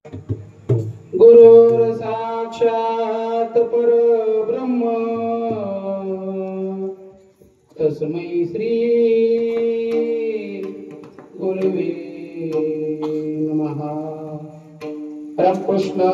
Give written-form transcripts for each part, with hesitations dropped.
गुरुर् साक्षात् परब्रह्म तस्मै श्री गुरुवे नमः। रामकृष्ण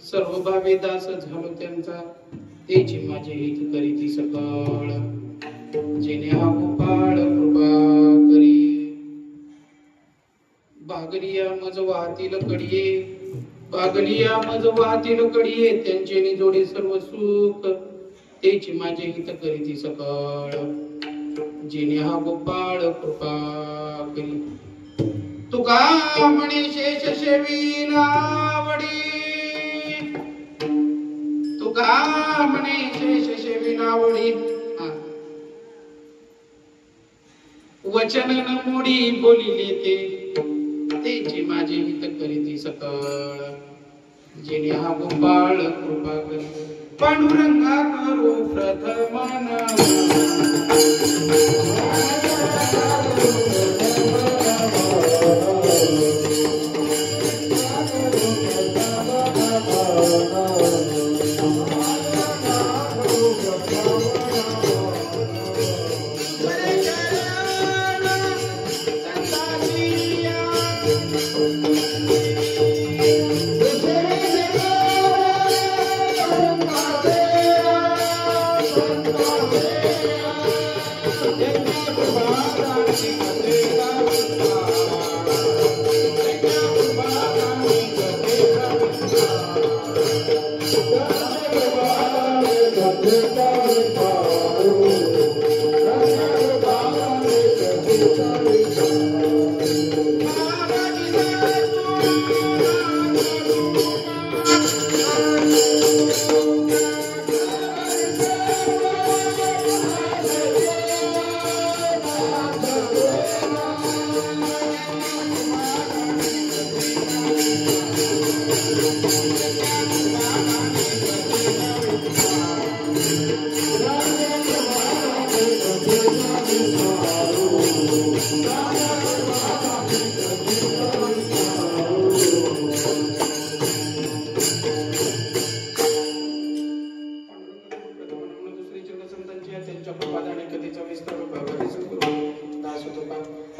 सर्व भावे दास झालो त्यांचा तेची माझे हित करीती सकळ जेने हा गोपाळ कृपा करी बागलिया मज वाहतील कडिये बागलिया मज वाहतील कडिये त्यांचे निजोडे सर्व सुख तेची माझे हित करीती सकळ जेने हा गोपाळ कृपा करी तुका म्हणे शेष शेवी नावडी वचन न मोडी बोलिले ते तेची माझे हित करीती सकळ जेणे हा गोपाळ कृपा करी पांडुरंगा करू प्रथमन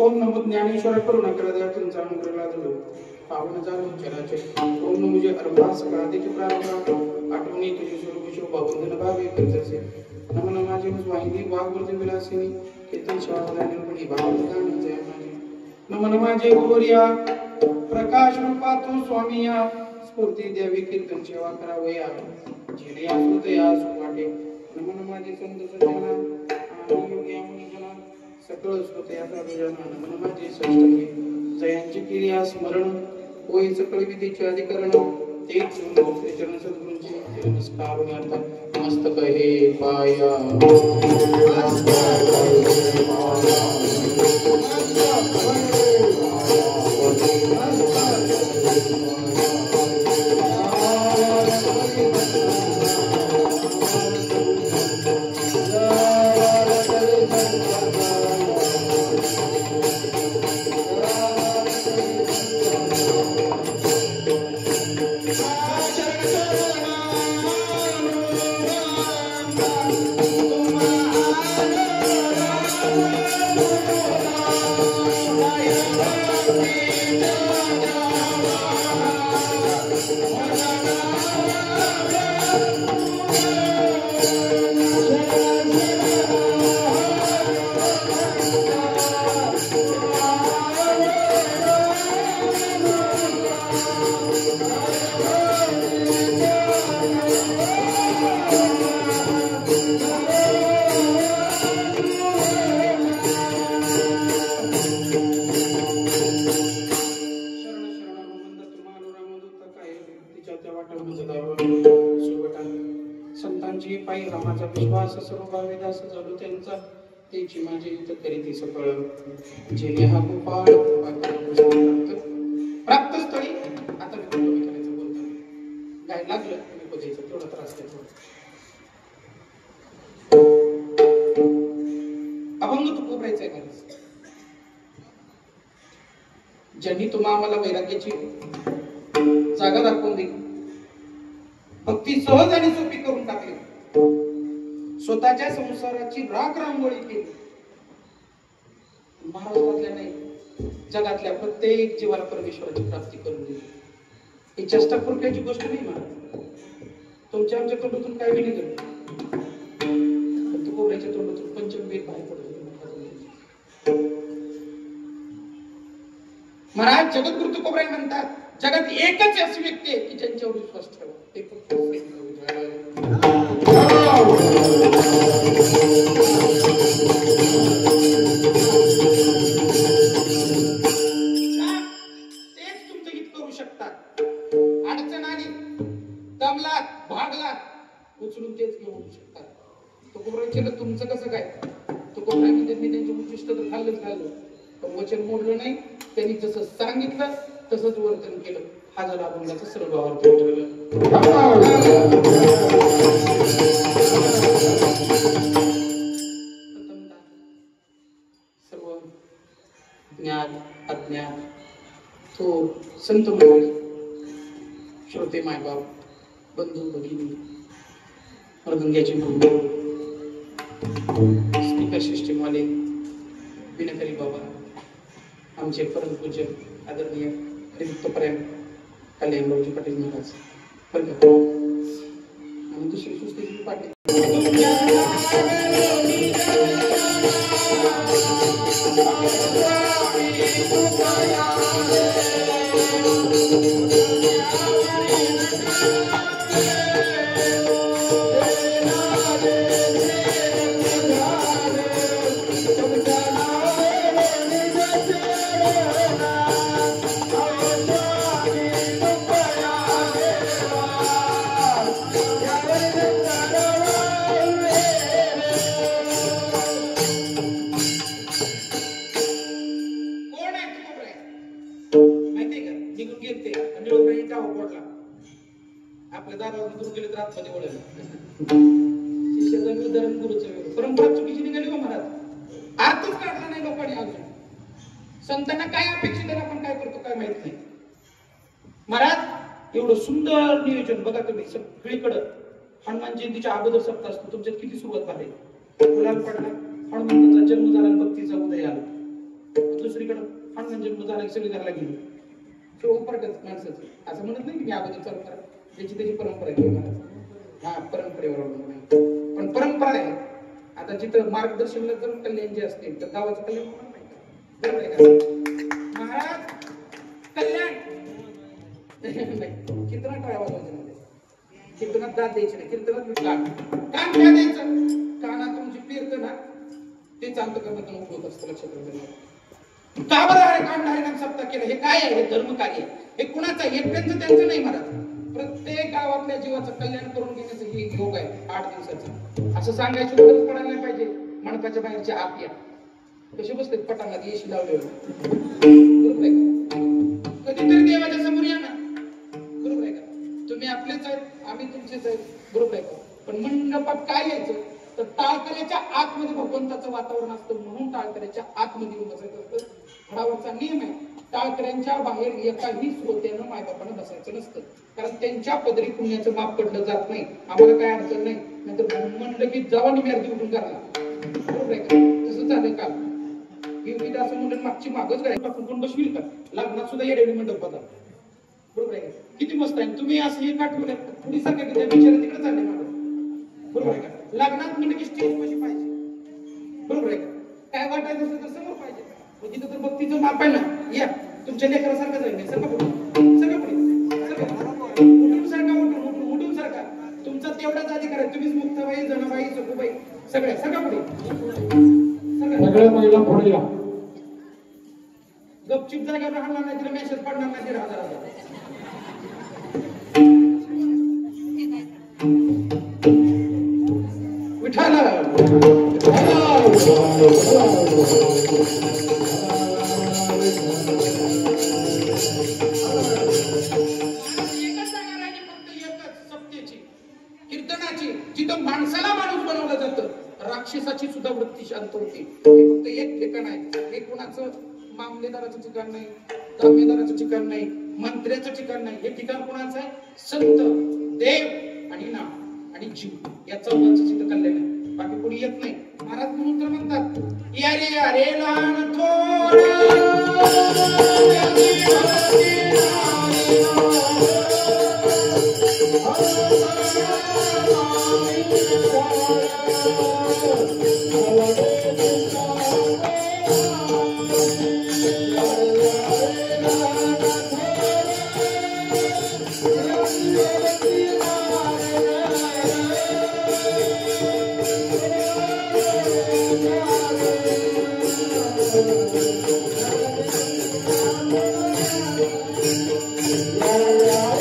ओम नमो ज्ञानेश्वर करुणाकरदया तुमचा अनुग्रह लादलो पावन जाणून चराचे ओम नमो जे अर्भा सकाळाचे प्रारंभ आठवणी तुझे स्वरूप शोभा वंदन भावे करतसे नमन माझे वाहिनी वाघवर्धन विलासिनी कीर्तन शावदानी पणी भावत गाणी जय माझे नमन माझे गोरिया प्रकाश रूपा तू स्वामी या स्फूर्ती द्यावी कीर्तन सेवा करावया जेणे आसुतया सुवाटे नमन माझे संत सज्जना आणि योगी मुनिजना सकळ स्वतःचा गजानन नमन माझे षष्टमी जयांची क्रिया स्मरण होय सकळ विधीचे अधिकरण तेच श्री चरण सद्गुरूंचे नमस्कार होण्यार्थ मस्तक हे पाया संतांची पायी रामाचा विश्वास सर्व भावेदास झालो त्यांचा तेची माझे हित करीती सकळ जेणे हा गोपाळ प्राप्त स्थळी आता मी करायचं बोलतो काय लागलं मी बोलायचं थोडा त्रास देतो अभंग तू कोपरायचंय मला ज्यांनी तुम्हा आम्हाला वैराग्याची जागा दाखवून दिली भक्ती सहज आणि सोपी करून टाकली स्वतःच्या संसाराची राख रांगोळी केली महाराष्ट्रातल्या नाही जगातल्या प्रत्येक जीवाला परमेश्वराची प्राप्ती करून दिली ही चेष्टा पुरक्याची गोष्ट नाही महाराज तुमच्या आमच्या तोंडातून काय बी निघत कोबऱ्याच्या तोंडातून पंचमवेद बाहेर पडतो महाराज जगद्गुरु तुकोबराय म्हणतात जगात एकच अशी व्यक्ती आहे की ज्यांच्यावर विश्वास ठेवा ते फक्त तेच तुमचं हित करू शकतात अडचण आली दमलात भागलात उचलून तेच घेऊन शकतात तुकोबराय केलं तुमचं कसं काय तुकोबरायांनी मी त्यांचे उच्चिष्ट तर खाल्लं पण वचन मोडलं नाही. त्यांनी जसं सांगितलं तसंच वर्तन केलं. हा झाला अभंगाचा सरळ भावार्थ ठरलं. सर्व ज्ञात अज्ञात थोर संत मंडळी, श्रोते मायबाप, बंधू भगिनी, मृदंग्याचे मुलं, स्पीकर सिस्टीमवाले, विनकरी बाबा, आमचे परमपूज्य आदरणीय हरिभक्तपरायण कल्याणरावजी पाटील महाराज, आणि दुसरी सुस्थिती पाटील. आपल्या दारावर दूर गेले तर आतमध्ये वळलं. शिष्याचा विरोध गुरुचा विरोध. परंपरा चुकीची निघाली हो महाराज. अर्थच काढला नाही लोकांनी अजून. संतांना काय अपेक्षित आहे आपण काय करतो काय माहित नाही. महाराज एवढं सुंदर नियोजन बघा तुम्ही. सगळीकडं हनुमान जयंतीच्या अगोदर सप्ताह असतो. तुमच्यात किती सुरुवात झाली. गुलाल पडला, हनुमंताचा जन्म झाला, भक्तीचा उदय आला. दुसरीकडं हनुमान जन्म झाला सगळी घराला गेली. माणसाचं असं म्हणत नाही की मी अगोदर चालू करा. त्याची त्याची परंपरा आहे महाराज. हा परंपरेवर अवलंबून पण परंपरा आहे. आता जिथं मार्गदर्शनला जर कल्याण जे असते तर गावाचं कल्याण होणार नाही का? बरोबर आहे का महाराज? कल्याण नाही कीर्तनात टाळ्या वाजवायच्या नाही. कीर्तनात दाद द्यायचे नाही. कीर्तनात कान काय द्यायचं. कानातून जी पेरतं ना ते चालतं करण्यात उपयोग असतं. लक्षात ठेवा. का बरं अरे कान हरिनाम सप्ताह केलं? हे काय आहे? हे धर्म कार्य. हे कुणाचं आहे? एकट्यांचं त्यांचं नाही महाराज. प्रत्येक गावातल्या जीवाचं कल्याण करून घेण्याचं हे योग आहे 8 दिवसाचा. असं सांगायची गरज पडायला नाही पाहिजे. मंडपाच्या बाहेरच्या आत या कसे बसते पटांना येशी लावले. बरोबर आहे का? कधीतरी देवाच्या समोर या ना. बरोबर आहे का? तुम्ही आपलेच आहेत, आम्ही तुमचेच आहेत. बरोबर आहे का? पण मंडपात काय यायचं तर टाळकऱ्याच्या आतमध्ये भगवंताचं वातावरण असतं म्हणून टाळकऱ्याच्या आतमध्ये येऊन बसायचं असतं. घडावरचा नियम आहे. टाळकऱ्यांच्या बाहेर एकाही श्रोत्यानं मायबापानं बसायचं नसतं. कारण त्यांच्या पदरी पुण्याचं माप पडलं जात नाही. आम्हाला काय अडचण नाही. नाहीतर म्हणलं की जावा निम्यार्धी उठून करला. बरोबर आहे का? तसं झालं का? असं म्हणून मागची मागच काय टाकून कोण बसविल का? लग्नात सुद्धा येडे मंडप होता. बरोबर आहे का? किती मस्त आहे. तुम्ही असं हे काठवलं पुढे सारखं की त्या विचार तिकडे चालले माझं. बरोबर आहे का? लग्नात म्हणजे की स्टेज कशी पाहिजे. बरोबर आहे का? काय वाटायचं असेल तर समोर पाहिजे. तिथं तर भक्तीचं माप आहे ना. या तुमच्या लेकरासारखं जाईल. सगळं पुढे सगळं पुढे उठून सारखा उठून सारखा तुमचा तेवढाच अधिकार आहे. तुम्हीच मुक्ताबाई, जनाबाई, सखूबाई सगळ्या सगळं पुढे सगळ्या महिला पुढे या. गपचिप जागेवर राहणार नाही. तिला मेसेज पडणार नाही. 1,500 विठाला कीर्तनाची जिथं माणसाला माणूस बनवलं जातं राक्षसाची सुद्धा वृत्ती शांत होते. हे फक्त एक ठिकाण आहे. हे कोणाचं मामलेदाराचं ठिकाण नाही, दामेदाराचं ठिकाण नाही, मंत्र्याचं ठिकाण नाही. हे ठिकाण कोणाचं आहे? संत, देव आणि नाम आणि जीव या चौघांचं जिथं कल्याण आहे. बाकी कोणी येत नाही. महाराज म्हणून तर म्हणतात या रे अरे लहान थोडं Yeah.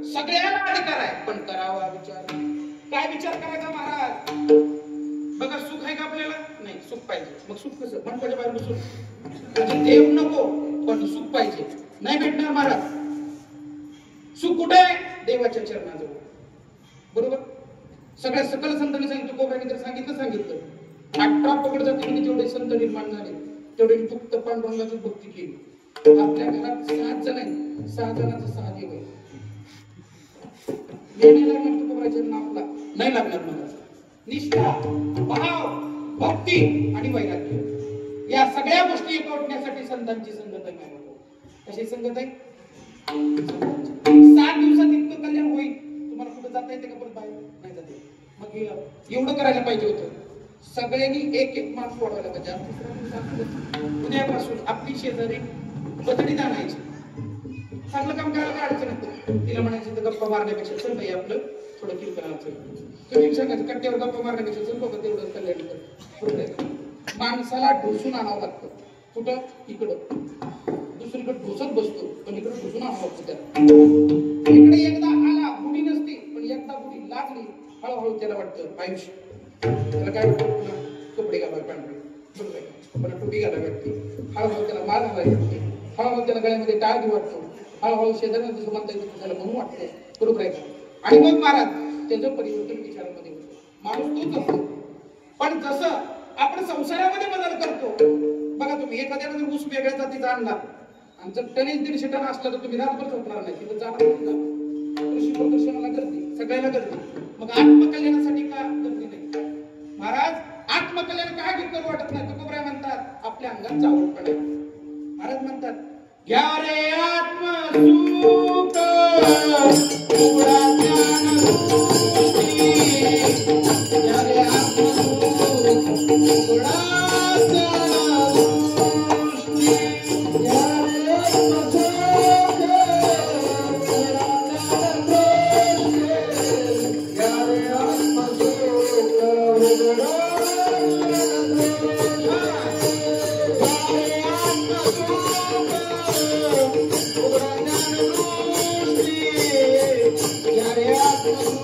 सगळ्याला अधिकार आहे, पण करावा विचार. काय विचार करायचा महाराज? बघा, सुख आहे का आपल्याला? नाही, सुख पाहिजे. मग सुख कसं? मनपाच्या बाहेर बसून म्हणजे देव नको, पण सुख पाहिजे. नाही भेटणार महाराज. सुख कुठे आहे? देवाच्या चरणाजवळ. बरोबर? सगळ्या सकल संतांनी सांगितलं, कोब्याने तर सांगितलं 18 पकड जाती जेवढे संत निर्माण झाले तेवढे फक्त पांडुरंगाची भक्ती केली. आपल्या घरात 7 जण आहेत, 6 जणांचा 6 देव आहे. आपला नाही लागणार मला. निष्ठा, भाव, भक्ती आणि वैराग्य या सगळ्या गोष्टी एकवटण्यासाठी संतांची संगत आहे. कशी संगत आहे? 7 दिवसात इतकं कल्याण होईल. तुम्हाला कुठं जाता येते का? परत बाहेर नाही जाते. मग एवढं करायला पाहिजे होतं. सगळ्यांनी एक माणूस वाढवायला पाहिजे. उद्यापासून आपली शेजारी बदली आणायची. चांगलं काम करायला काय अडचण येतं? तिला म्हणायचं तर गप्पा मारण्यापेक्षा चल बाई आपलं थोडं कीर्तन असेल. तुम्ही सांगायचं कट्ट्यावर गप्पा मारण्यापेक्षा चल बघा तेवढं कल्याण कर. बरोबर आहे? माणसाला ढोसून आणावं लागतं. कुठं? इकडं. दुसरीकडे ढोसत बसतो, पण इकडे ढोसून आणावं लागतं. इकडे एकदा आला बुडी नसती, पण एकदा बुडी लागली हळूहळू त्याला वाटतं आयुष्य. त्याला काय वाटतं? कपडे घालावे पांढरे, बरोबर आहे? पण टोपी घालावी वाटते. हळूहळू त्याला माळ घालावी वाटते. हळूहळू त्याला गळ्यामध्ये टाळ घेऊ वाटतो. हळूहळू शेजाऱ्यांना जसं म्हणता येतं त्याला म्हणून वाटतं. बरोबर आहे का? आणि मग महाराज त्याचं परिवर्तन विचारामध्ये होतं. माणूस तोच असतो. पण जसं आपण संसारामध्ये बदल करतो, बघा तुम्ही एखाद्याला जर ऊस वेगळ्या जातीचा आणला आणि जर टनेज 150 टन असला तर तुम्ही रातभर झोपणार नाही. तिथं जाणार नाही. कृषी प्रदर्शनाला गर्दी, सगळ्याला गर्दी. मग आत्मकल्याणासाठी का गर्दी नाही? महाराज आत्मकल्याण काय करू वाटत नाही. तुकोबराय म्हणतात आपल्या अंगात चावटपणा. महाराज म्हणतात घ्या रे आत्मसुख उघडा ज्ञानरूपी. घ्या रे आत्मसुख उघडा ज्ञानरूपी. घ्या रे आत्मसुख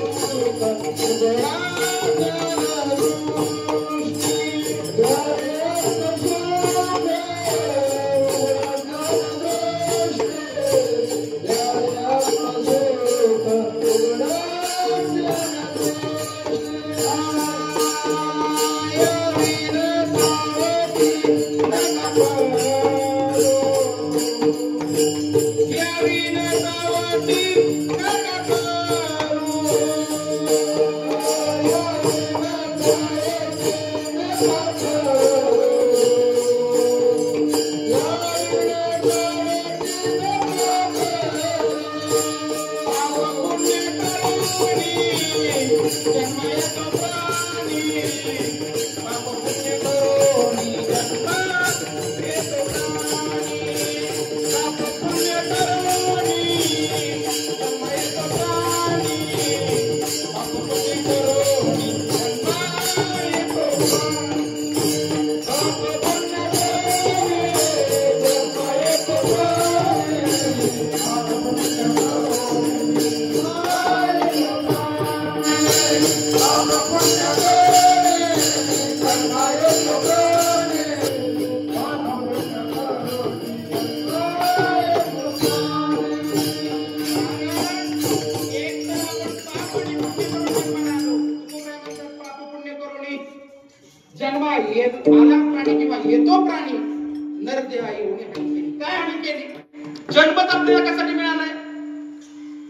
जन्मच आपल्याला कशासाठी मिळालाय?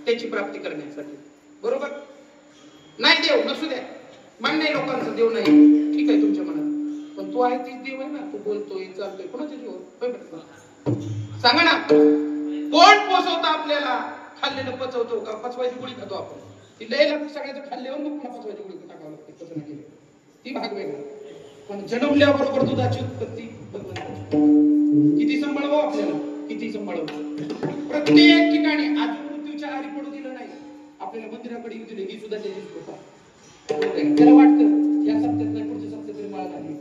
त्याची प्राप्ती करण्यासाठी. बरोबर? नाही देव नसू द्या, मान्य लोकांचा देव नाही, ठीक आहे तुमच्या मनात, पण तू आहे तीच देव आहे ना. तू बोलतोय चालतोय कोणाच्या जीव सांगा ना. कोण पोचवतं आपल्याला? खाल्लेलं पचवतो का? पचवायची गोळी खातो आपण. ती लय लागते सगळ्याचं खाल्ल्यावर मग पुन्हा पचवायची गोळी टाकावं लागते. पचन केली ती भाग वेगळा. पण जन्मल्याबरोबर दुधाची उत्पत्ती किती सांभाळावं आपल्याला. किती सांभाळवलं. प्रत्येक ठिकाणी आज मृत्यूच्या आरी पडू दिलं नाही. आपल्याला मंदिराकडे येऊ दिले ही सुद्धा त्याची कृपा. त्याला वाटतं या सप्त्यात नाही पुढच्या सप्त्यात तरी मला लागली.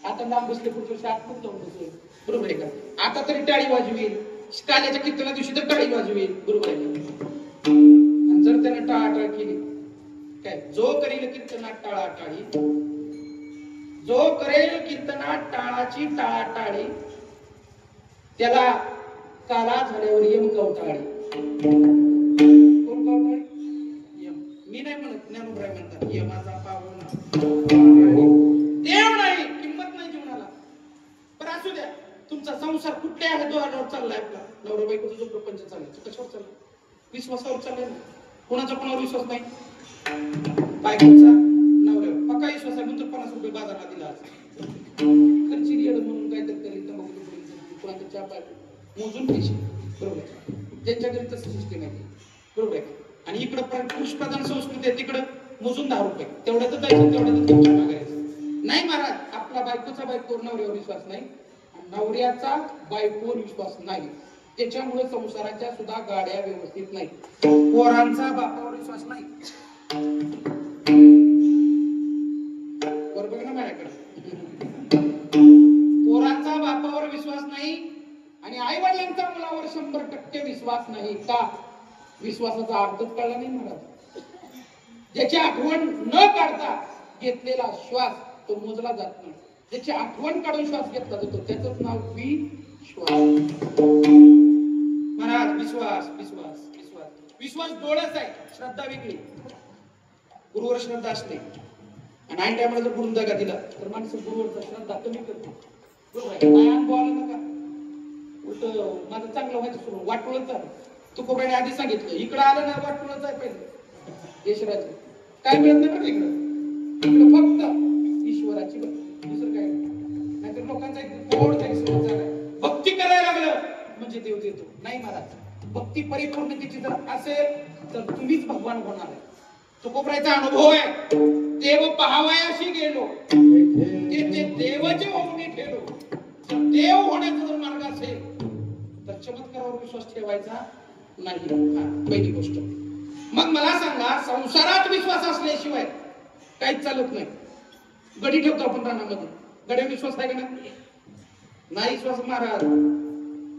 आता लांब बसले पुढच्या वर्षी आतमध्ये जाऊन बसेल. बरोबर आहे का? आता तरी टाळी वाजवेल. काल्याच्या कीर्तना दिवशी तर टाळी वाजवेल. बरोबर आहे का? आणि जर त्यानं टाळाटाळ केली काय, जो करेल कीर्तनात टाळाटाळी, जो करेल कीर्तनात टाळाची टाळाटाळी, त्याला काला झाल्यावर यम कवटाळी. कोण कवटाळी? यम. मी नाही म्हणत, ज्ञानोबराय म्हणतात यमाचा पाहुणा. देव नाही, किंमत नाही जीवनाला. पण असू द्या, तुमचा संसार कुठल्या द्वारावर चाललाय? आपला नवरा बायकोचा जो प्रपंच चाललाय तो कशावर चाललाय? विश्वासावर चाललाय ना. कोणाचा कोणावर विश्वास नाही? बायकोचा नवऱ्यावर पक्का विश्वास आहे म्हणून 50 रुपये बाजारात दिला. खर्ची येड म्हणून काहीतरी करेल तर कोणाच्या चहा पाय मोजून पैसे. बरोबर आहे? ज्यांच्या घरी तसं सिस्टीम आहे. बरोबर आहे? आणि इकडं पुरुष प्रधान संस्कृती आहे, तिकडं मोजून 10 रुपये तेवढ्यातच जायचं, तेवढ्यातच मागायचं. नाही महाराज, आपला बायकोचा बायकोवर नवऱ्यावर विश्वास नाही, नवऱ्याचा बायकोवर विश्वास नाही. त्याच्यामुळे संसाराच्या सुद्धा गाड्या व्यवस्थित नाही. पोरांचा बापावर विश्वास नाही. बरोबर ना माझ्याकडे? पोरांचा बापावर विश्वास नाही आणि आई वडिलांचा मुलावर 100% विश्वास नाही. का? विश्वासाचा अर्थच कळला नाही महाराज. ज्याची आठवण न काढता घेतलेला श्वास तो मोजला जात नाही. ज्याची आठवण काढून श्वास घेतला जातो त्याचंच नाव विश्वास. महाराज विश्वास विश्वास विश्वास विश्वास डोळ्याच आहे, श्रद्धा वेगळी. गुरुवर श्रद्धा असते आणि ऐन टायमाला जर गुरुन जागा दिला तर माणसं गुरुवरचा श्रद्धा कमी करतो. बरोबर आहे? नाही अनुभव आला नका, उलट माझं चांगलं व्हायचं सुरू वाटोळच झालं. तुकोबाने आधी सांगितलं इकडं आलं ना वाटोळच आहे पहिले यशराज. काय मिळत नाही बरं इकडं फक्त ईश्वराची भक्ती, दुसरं काय नाही. तर लोकांचा एक गोड गैरसमज झालाय, भक्ती करायला लागलं म्हणजे देव देतो. नाही महाराज, भक्ती परिपूर्णतेची जर असेल तर तुम्हीच भगवान होणार आहे. तुकोबरायचा अनुभव आहे. देव पहावयाशी गेलो ते देवाचे होऊन ठेलो. देव होण्याचा जर मार्ग असेल तर चमत्कारावर विश्वास ठेवायचा नाही. पहिली गोष्ट. मग मला सांगा, संसारात विश्वास असल्याशिवाय काहीच चालत नाही. गडी ठेवतो आपण रानामध्ये, गड्यावर विश्वास आहे का नाही? नाही विश्वास महाराज.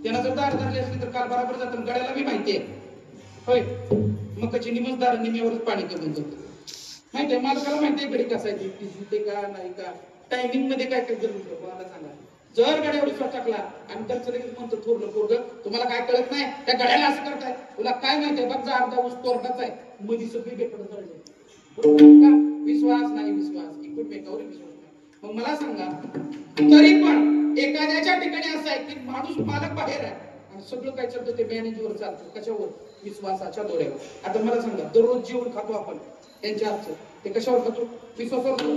त्यांना जर दार धरली असली तर काल बरोबर जातं. गड्याला बी माहिती आहे होय, मग कशी निमजदार निमेवरच पाणी करून जातो. माहिती आहे मालकाला, माहिती आहे गडी कसायची दिसते का नाही का, टायमिंग मध्ये काय काय जरूर मला सांगा. जर गड्यावर विश्वास टाकला आणि त्याचं लगेच म्हणतो थोरलं पोरगं तुम्हाला काय कळत नाही, त्या गड्याला असं करताय, तुला काय माहितीये बघ जा अर्धा ऊस तोरडाच आहे, मध्ये सगळी बेपड का? विश्वास नाही, विश्वास एकमेकावर विश्वास नाही. मग मला सांगा, तरी पण एखाद्याच्या ठिकाणी असं आहे की माणूस मालक बाहेर आहे आणि सगळं काय चालतं ते मॅनेजवर चालतं. कशावर? विश्वासाच्या दोऱ्यावर. आता मला सांगा, दररोज जेवण खातो आपण त्यांच्या हातचं, ते कशावर खातो? विश्वासावर खातो.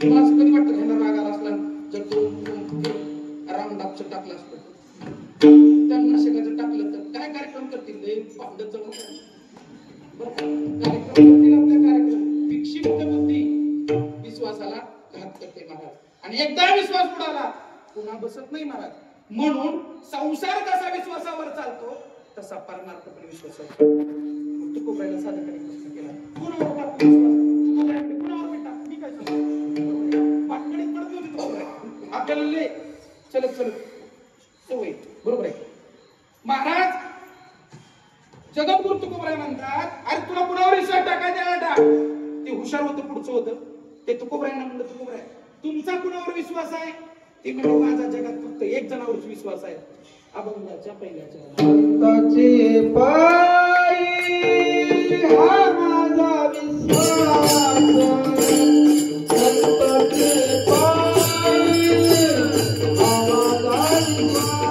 तुम्हाला असं कधी वाटतं ह्याला राग आला असला जर तो रामडागचं टाकलं असतं, त्यांना शेकाचं टाकलं तर काय कार्यक्रम करतील? भांडत जाऊन कार्यक्रम करतील आपल्या कार्यक्रम. विक्षिप्त बुद्धी विश्वासाला घात करते महाराज. आणि एकदा विश्वास उडाला पुन्हा बसत नाही महाराज. म्हणून संसार कसा विश्वासावर चालतो तसा परमार्थ पण विश्वासावर. तुकोबाईला साधकाने प्रश्न केला, कुणावर टाकतो विश्वास? कुणावर बेटा मी काय सांगतो, पाटकडीत पडत नव्हती तुकोबाई. आपल्याला लय चलत चलत सवय. बरोबर आहे महाराज. जगद्गुरु तुकोबाई म्हणतात, अरे तुला कुणावर विश्वास टाकायचा टाक. ते हुशार होतं, पुढचं होतं. ते तुकोबाईंना म्हणलं, तुकोबाई तुमचा कुणावर विश्वास आहे? ते म्हणजे माझा जगात फक्त एक जणावरच विश्वास आहे, अभंगाच्या पहिल्याच्या. संताचे पायी हा माझा विश्वास, संताचे पायी हा माझा विश्वास.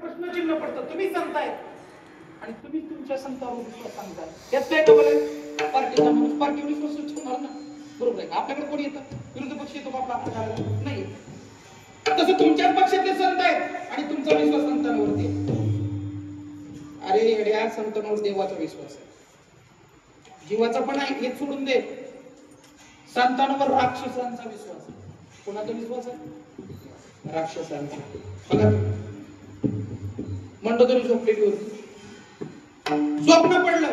प्रश्नचिन्ह पडतं. तुम्ही सांगताय आणि तुम्ही तुमच्या संतावर विश्वास सांगताय. यात काय डबल पार्टीचा माणूस पार्टीवर विश्वास ठेवणार ना, बरोबर आहे. आपल्याकडे कोणी येतं विरोधी पक्ष येतो आपला आपल्या नाही. तसं तुमच्याच पक्षातले संत आहेत आणि तुमचा विश्वास संतांवरती. अरे येड्या, संतांवर देवाचा विश्वास आहे, जीवाचा पण आहे, हे सोडून दे. संतांवर राक्षसांचा विश्वास आहे. कोणाचा विश्वास आहे? राक्षसांचा. बघा मंडोदरी झोपलेली होती, स्वप्न पडलं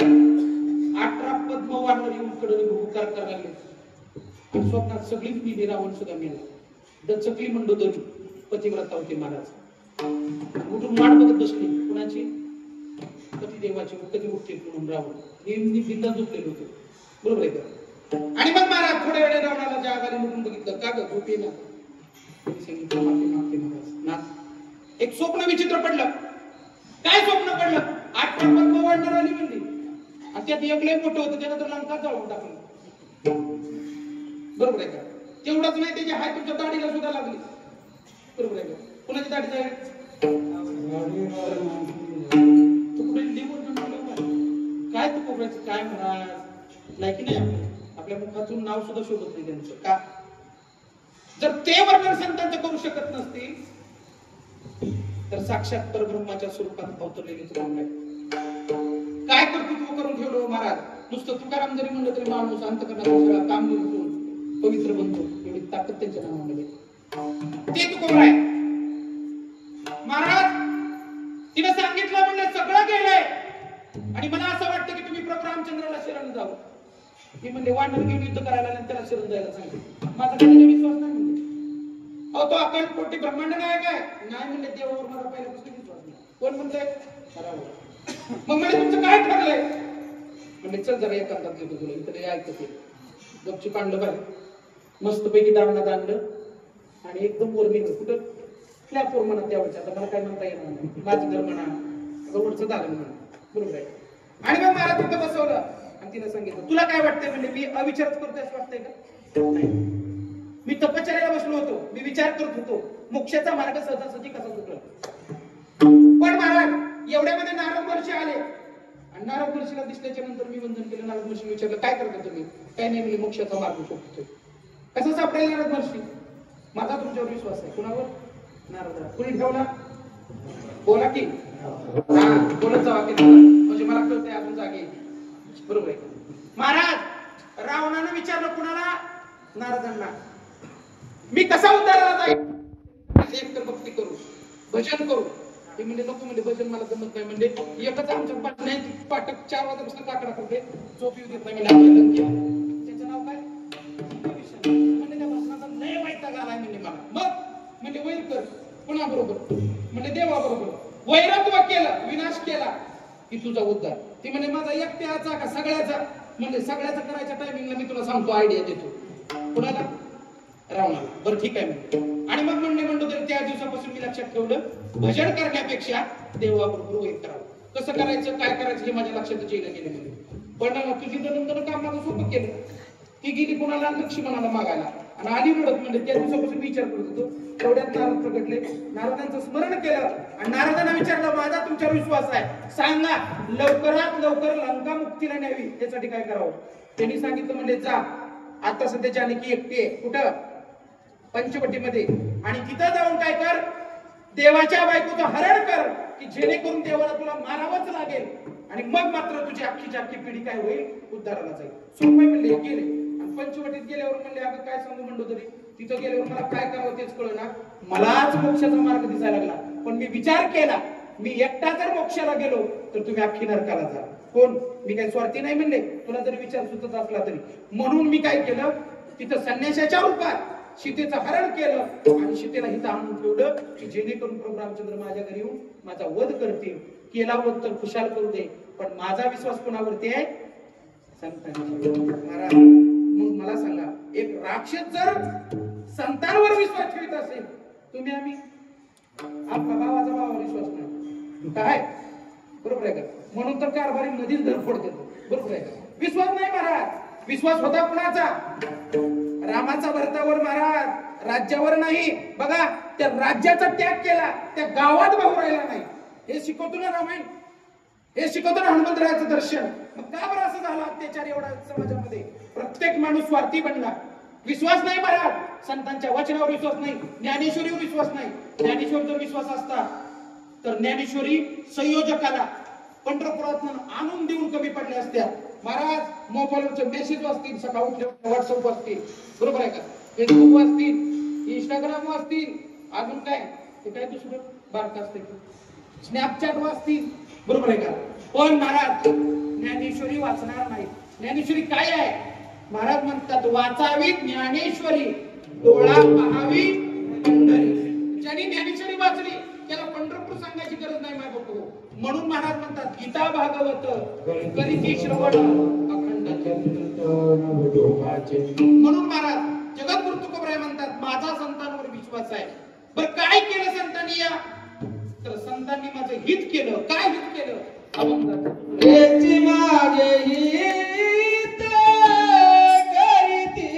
18 पद्म वाढणार येऊन कडे भूकार करायला लागले. स्वप्नात सगळीच मिली, रावण सुद्धा मेला. दचकली मंडोदरी, पतिव्रता होती महाराज. उठून वाट बघत बसली कुणाची? पतिदेवाची. कधी उठते म्हणून रावण नेहमी बिंदा झोपलेले होते, बरोबर आहे का? आणि मग महाराज थोड्या वेळे रावणाला जागाने उठून बघितलं. का ग झोपे ना? सांगितलं माफी मागते महाराज ना. एक स्वप्न विचित्र पडलं. काय स्वप्न पडलं? 8 पद्म वाढणार आली म्हणली आणि त्यात एक लय मोठं होतं, त्यानं तर लंका जाळून टाकलं, बरोबर आहे का? तेवढंच नाही, त्याची हाय तुमच्या दाढीला सुद्धा लागली, बरोबर आहे का? कुणाची दाढी जाईल? काय तू कोपऱ्याचं काय महाराज नाही की नाही, आपल्या मुखातून नाव सुद्धा शोधत नाही त्यांचं. का? जर ते वर्णन संतांचं करू शकत नसतील तर साक्षात परब्रह्माच्या स्वरूपात अवतरलेले राम आहे. काय कर्तृत्व करून ठेवलं महाराज? नुसतं तुकाराम जरी म्हणलं तरी माणूस अंतकरणात सगळा काम निवडून पवित्र बनतो, एवढी ताकद त्यांच्या नावामध्ये. ते तुकोबर आहे महाराज. तिने सांगितलं म्हणलं सगळं गेलंय आणि मला असं वाटतं की तुम्ही प्रभू रामचंद्राला शरण जावं. मी म्हणले वानर घेऊन युद्ध करायला आणि त्याला शरण जायला सांगितलं. माझा काही विश्वास नाही म्हणले. अहो तो अखंड कोटी ब्रह्मांड नाही काय? नाही म्हणले, देवावर माझा पहिल्यापासून विश्वास नाही. कोण म्हणले? मग म्हणजे तुमचं काय ठरलंय? म्हणजे चल जरा एकांतात घेतो तुला, इकडे ऐकत गपचूप आणलं बरं, मस्त पैकी दामनात आणलं आणि एकदम वर निघलं. कुठं? फ्लॅपवर म्हणा त्यावरच्या. आता मला काय म्हणता येणार नाही. माझं घर म्हणा, रोडचं दालन म्हणा, बरोबर आहे. आणि मग मला तिथं बसवलं आणि तिला सांगितलं तुला काय वाटतंय? म्हणजे मी अविचारच करतोय असं वाटतंय का? नाही, मी तपश्चर्याला बसलो होतो, मी विचार करत होतो मोक्षाचा मार्ग सहजासहजी कसा सुटला. पण महाराज एवढ्यामध्ये नारद महर्षी आले आणि नारद महर्षीला दिसल्याच्या नंतर मी वंदन केलं. नारद महर्षी विचारलं काय करता तुम्ही? काय नाही म्हणजे मोक्षाचा मार्ग शोधतोय. कसं सापडेल नारद महर्षी? माझा तुमच्यावर विश्वास आहे. कुणावर? नारदावर. कुणी ठेवला? बोला की बोलत जावा की म्हणजे मला कळतंय अजून जागे, बरोबर आहे. महाराज रावणानं विचारलं कुणाला? नारदांना. मी कसा उद्धाराला जाईल? एक तर भक्ती करू, भजन करू. ते म्हणजे नको म्हणजे भजन मला जमत नाही. म्हणजे एकच आमच्या पाठक 4 वाजल्यापासून काकडा करते, झोप येऊ देत नाही. त्याचं नाव काय? म्हणजे त्या भजनाचा लय वैताग आलाय म्हणजे मला. मग म्हणजे वैर कर पुन्हा बरोबर म्हणजे देवा बरोबर वैरत्व केलं, विनाश केला की तुझा उद्धार. ती म्हणजे माझा एकट्याचा का सगळ्याचा? म्हणजे सगळ्याचा करायच्या टायमिंगला मी तुला सांगतो, आयडिया देतो. कुणाला? रावणाला. बरं ठीक आहे म्हणते. आणि मग म्हणतो तरी त्या दिवसापासून मी लक्षात ठेवलं भजन करण्यापेक्षा देवाबरोबर वैर करावं. कसं करायचं काय करायचं हे माझ्या लक्षातच येणं गेलं. पण तुझी नंतर काम माझं सोपं केलं. ती गेली कोणाला? लक्ष्मणाला मागायला आणि आली रडत. म्हणजे त्या दिवसापासून विचार करत होतो. तेवढ्यात नारद प्रगटले, नारदांचं स्मरण केलं आणि नारदांना विचारलं माझा तुमच्यावर विश्वास आहे, सांगा लवकरात लवकर लंका मुक्तीला न्यावी त्यासाठी काय करावं? त्यांनी सांगितलं म्हणजे जा आता सध्या जानकी एकटी आहे. कुठं? पंचवटीमध्ये. आणि तिथं जाऊन काय कर? देवाच्या बायकोचं हरण कर की जेणेकरून देवाला तुला मारावंच लागेल आणि मग मात्र तुझी अख्खीची अख्खी पिढी काय होईल? उद्धाराला जाईल. सोपे म्हणले. गेले आणि पंचवटीत गेल्यावर म्हणले अगं काय सांगू म्हणलो तरी तिथं गेल्यावर मला काय करावं तेच कळेना. मलाच मोक्षाचा मार्ग दिसायला लागला. पण मी विचार केला मी एकटा जर मोक्षाला गेलो तर तुम्ही अख्खी नरकाला जा. कोण? मी काही स्वार्थी नाही म्हणले, तुला जरी विचार सुचत असला तरी. म्हणून मी काय केलं तिथं संन्यासाच्या रूपात सीतेचं हरण केलं आणि सीतेला हिथं आणून ठेवलं की जेणेकरून प्रभू रामचंद्र माझ्या घरी येऊन माझा वध करतील. केला वध तर खुशाल करू दे, पण माझा विश्वास कोणावरती आहे? संतांच्या. महाराज मग मला सांगा एक राक्षस जर संतांवर विश्वास ठेवत असेल, तुम्ही आम्ही आपला भावाचा भावावर विश्वास नाही काय, बरोबर आहे का? म्हणून तर कारभारी मधीच धरफोड देतो, बरोबर आहे का? विश्वास नाही महाराज, विश्वास होता कुणाचा? रामाचा भरतावर महाराज, राज्यावर नाही. बघा त्या राज्याचा त्याग केला, त्या गावात भाऊ राहिला नाही. हे शिकवतो ना रामायण, हे शिकवतो ना हनुमंतरायाचं दर्शन. मग का बरं असं झालं अत्याचार एवढा समाजामध्ये? प्रत्येक माणूस स्वार्थी बनला. विश्वास नाही महाराज, संतांच्या वचनावर विश्वास नाही, ज्ञानेश्वरीवर विश्वास नाही. ज्ञानेश्वर जर विश्वास असता तर ज्ञानेश्वरी संयोजकाला पंढरपुरात आणून देऊन कमी पडल्या असत्या. महाराज मोबाईलवरचे मेसेज वाचतील, सकाळ उठल्या व्हॉट्सअप वाचतील, बरोबर आहे का? फेसबुक वाचतील, इंस्टाग्राम वाचतील, अजून काय ते काय दुसरं बारका असते, स्नॅपचॅट वाचतील, बरोबर आहे का? पण महाराज ज्ञानेश्वरी वाचणार नाही. ज्ञानेश्वरी काय आहे? महाराज म्हणतात वाचावी ज्ञानेश्वरी, डोळा पाहावी पंढरी. ज्यांनी ज्ञानेश्वरी वाचली त्याला पंढरपूर सांगायची गरज नाही माझ्या बघू. म्हणून महाराज म्हणतात गीता भागवत करीती श्रवण अखंड म्हणून महाराज जगद्गुरु तुकोबराय म्हणतात माझा संतांवर विश्वास आहे. बरं काय केलं संतांनी? या तर संतांनी माझं हित केलं. काय हित केलं? याची माझे हित करीती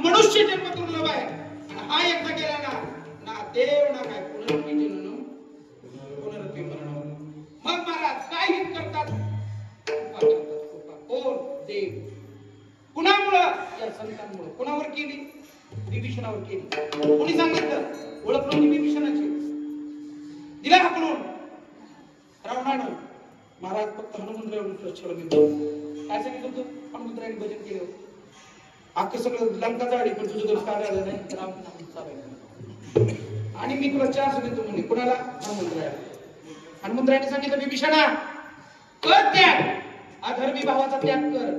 मनुष्य जन्म दुर्लभ आहे. हा एकदा गेला ना देव ना काय पुनरुत्ती जनन पुनरुत्ती मरण. मग महाराज काय हित करतात? कोण? देव. कुणामुळं? या संतांमुळे. कुणावर केली? विभीषणावर केली. कोणी सांगितलं? ओळख नव्हती विभीषणाची, दिला हाकलून रावणानं. महाराज फक्त हनुमंतरायावर विश्वास ठेवला. काय सांगितलं होतं? हनुमंतरायाने भजन केलं. अख्खं सगळं लंका जाडी पण तुझं घर काय झालं नाही तर आणि मी तुला चान्स देतो म्हणे. कुणाला? हनुमंतरायाला. हनुमंतरायाने सांगितलं विभीषणा कर त्याग, अधर्मी भावाचा त्याग कर,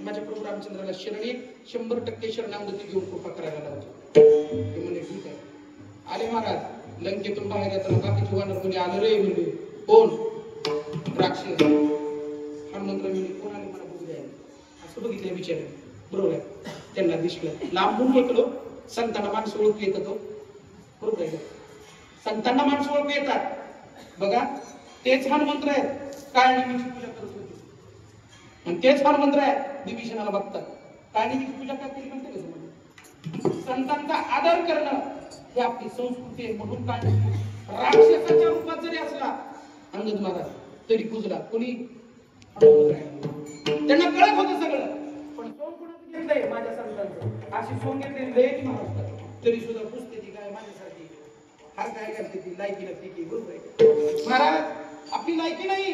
माझ्या प्रभू रामचंद्राला शरणी 100% शरणागती घेऊन कृपा करायला लावतो. ते म्हणे ठीक आहे. आले महाराज लंकेतून बाहेर येताना बाकीचे वानर म्हणजे आलं रे म्हणजे कोण? राक्षस. हनुमंतराय म्हणजे कोण आले मला बघू द्या असं बघितलं विचार, बरोबर आहे. त्यांना दिसलं लांबून ऐकलो. संतांना माणसं ओळखू येतात, बरोबर आहे. संतांना माणसं ओळखू येतात. बघा तेच हनुमंतराय काळनिमीची पूजा करत होते आणि तेच हनुमंतराय विभीषणाला बघतात. काळनिमीची पूजा काय केली म्हणते का? संतांचा आदर करणं ही आपली संस्कृती आहे. म्हणून काळनिमी राक्षसाच्या रूपात जरी असला अंगद महाराज तरी पूजला. कोणी? त्यांना कळत होतं सगळं, पण सोंग कुणाचं घेतलंय? माझ्या संतांचं. अशी सोंग घेतलेली लय की महाराष्ट्रात, तरी सुद्धा पुस्तकी काय माझ्यासाठी हा काय करते ती लायकी नसते की बरोबर आहे. महाराज आपली लायकी नाही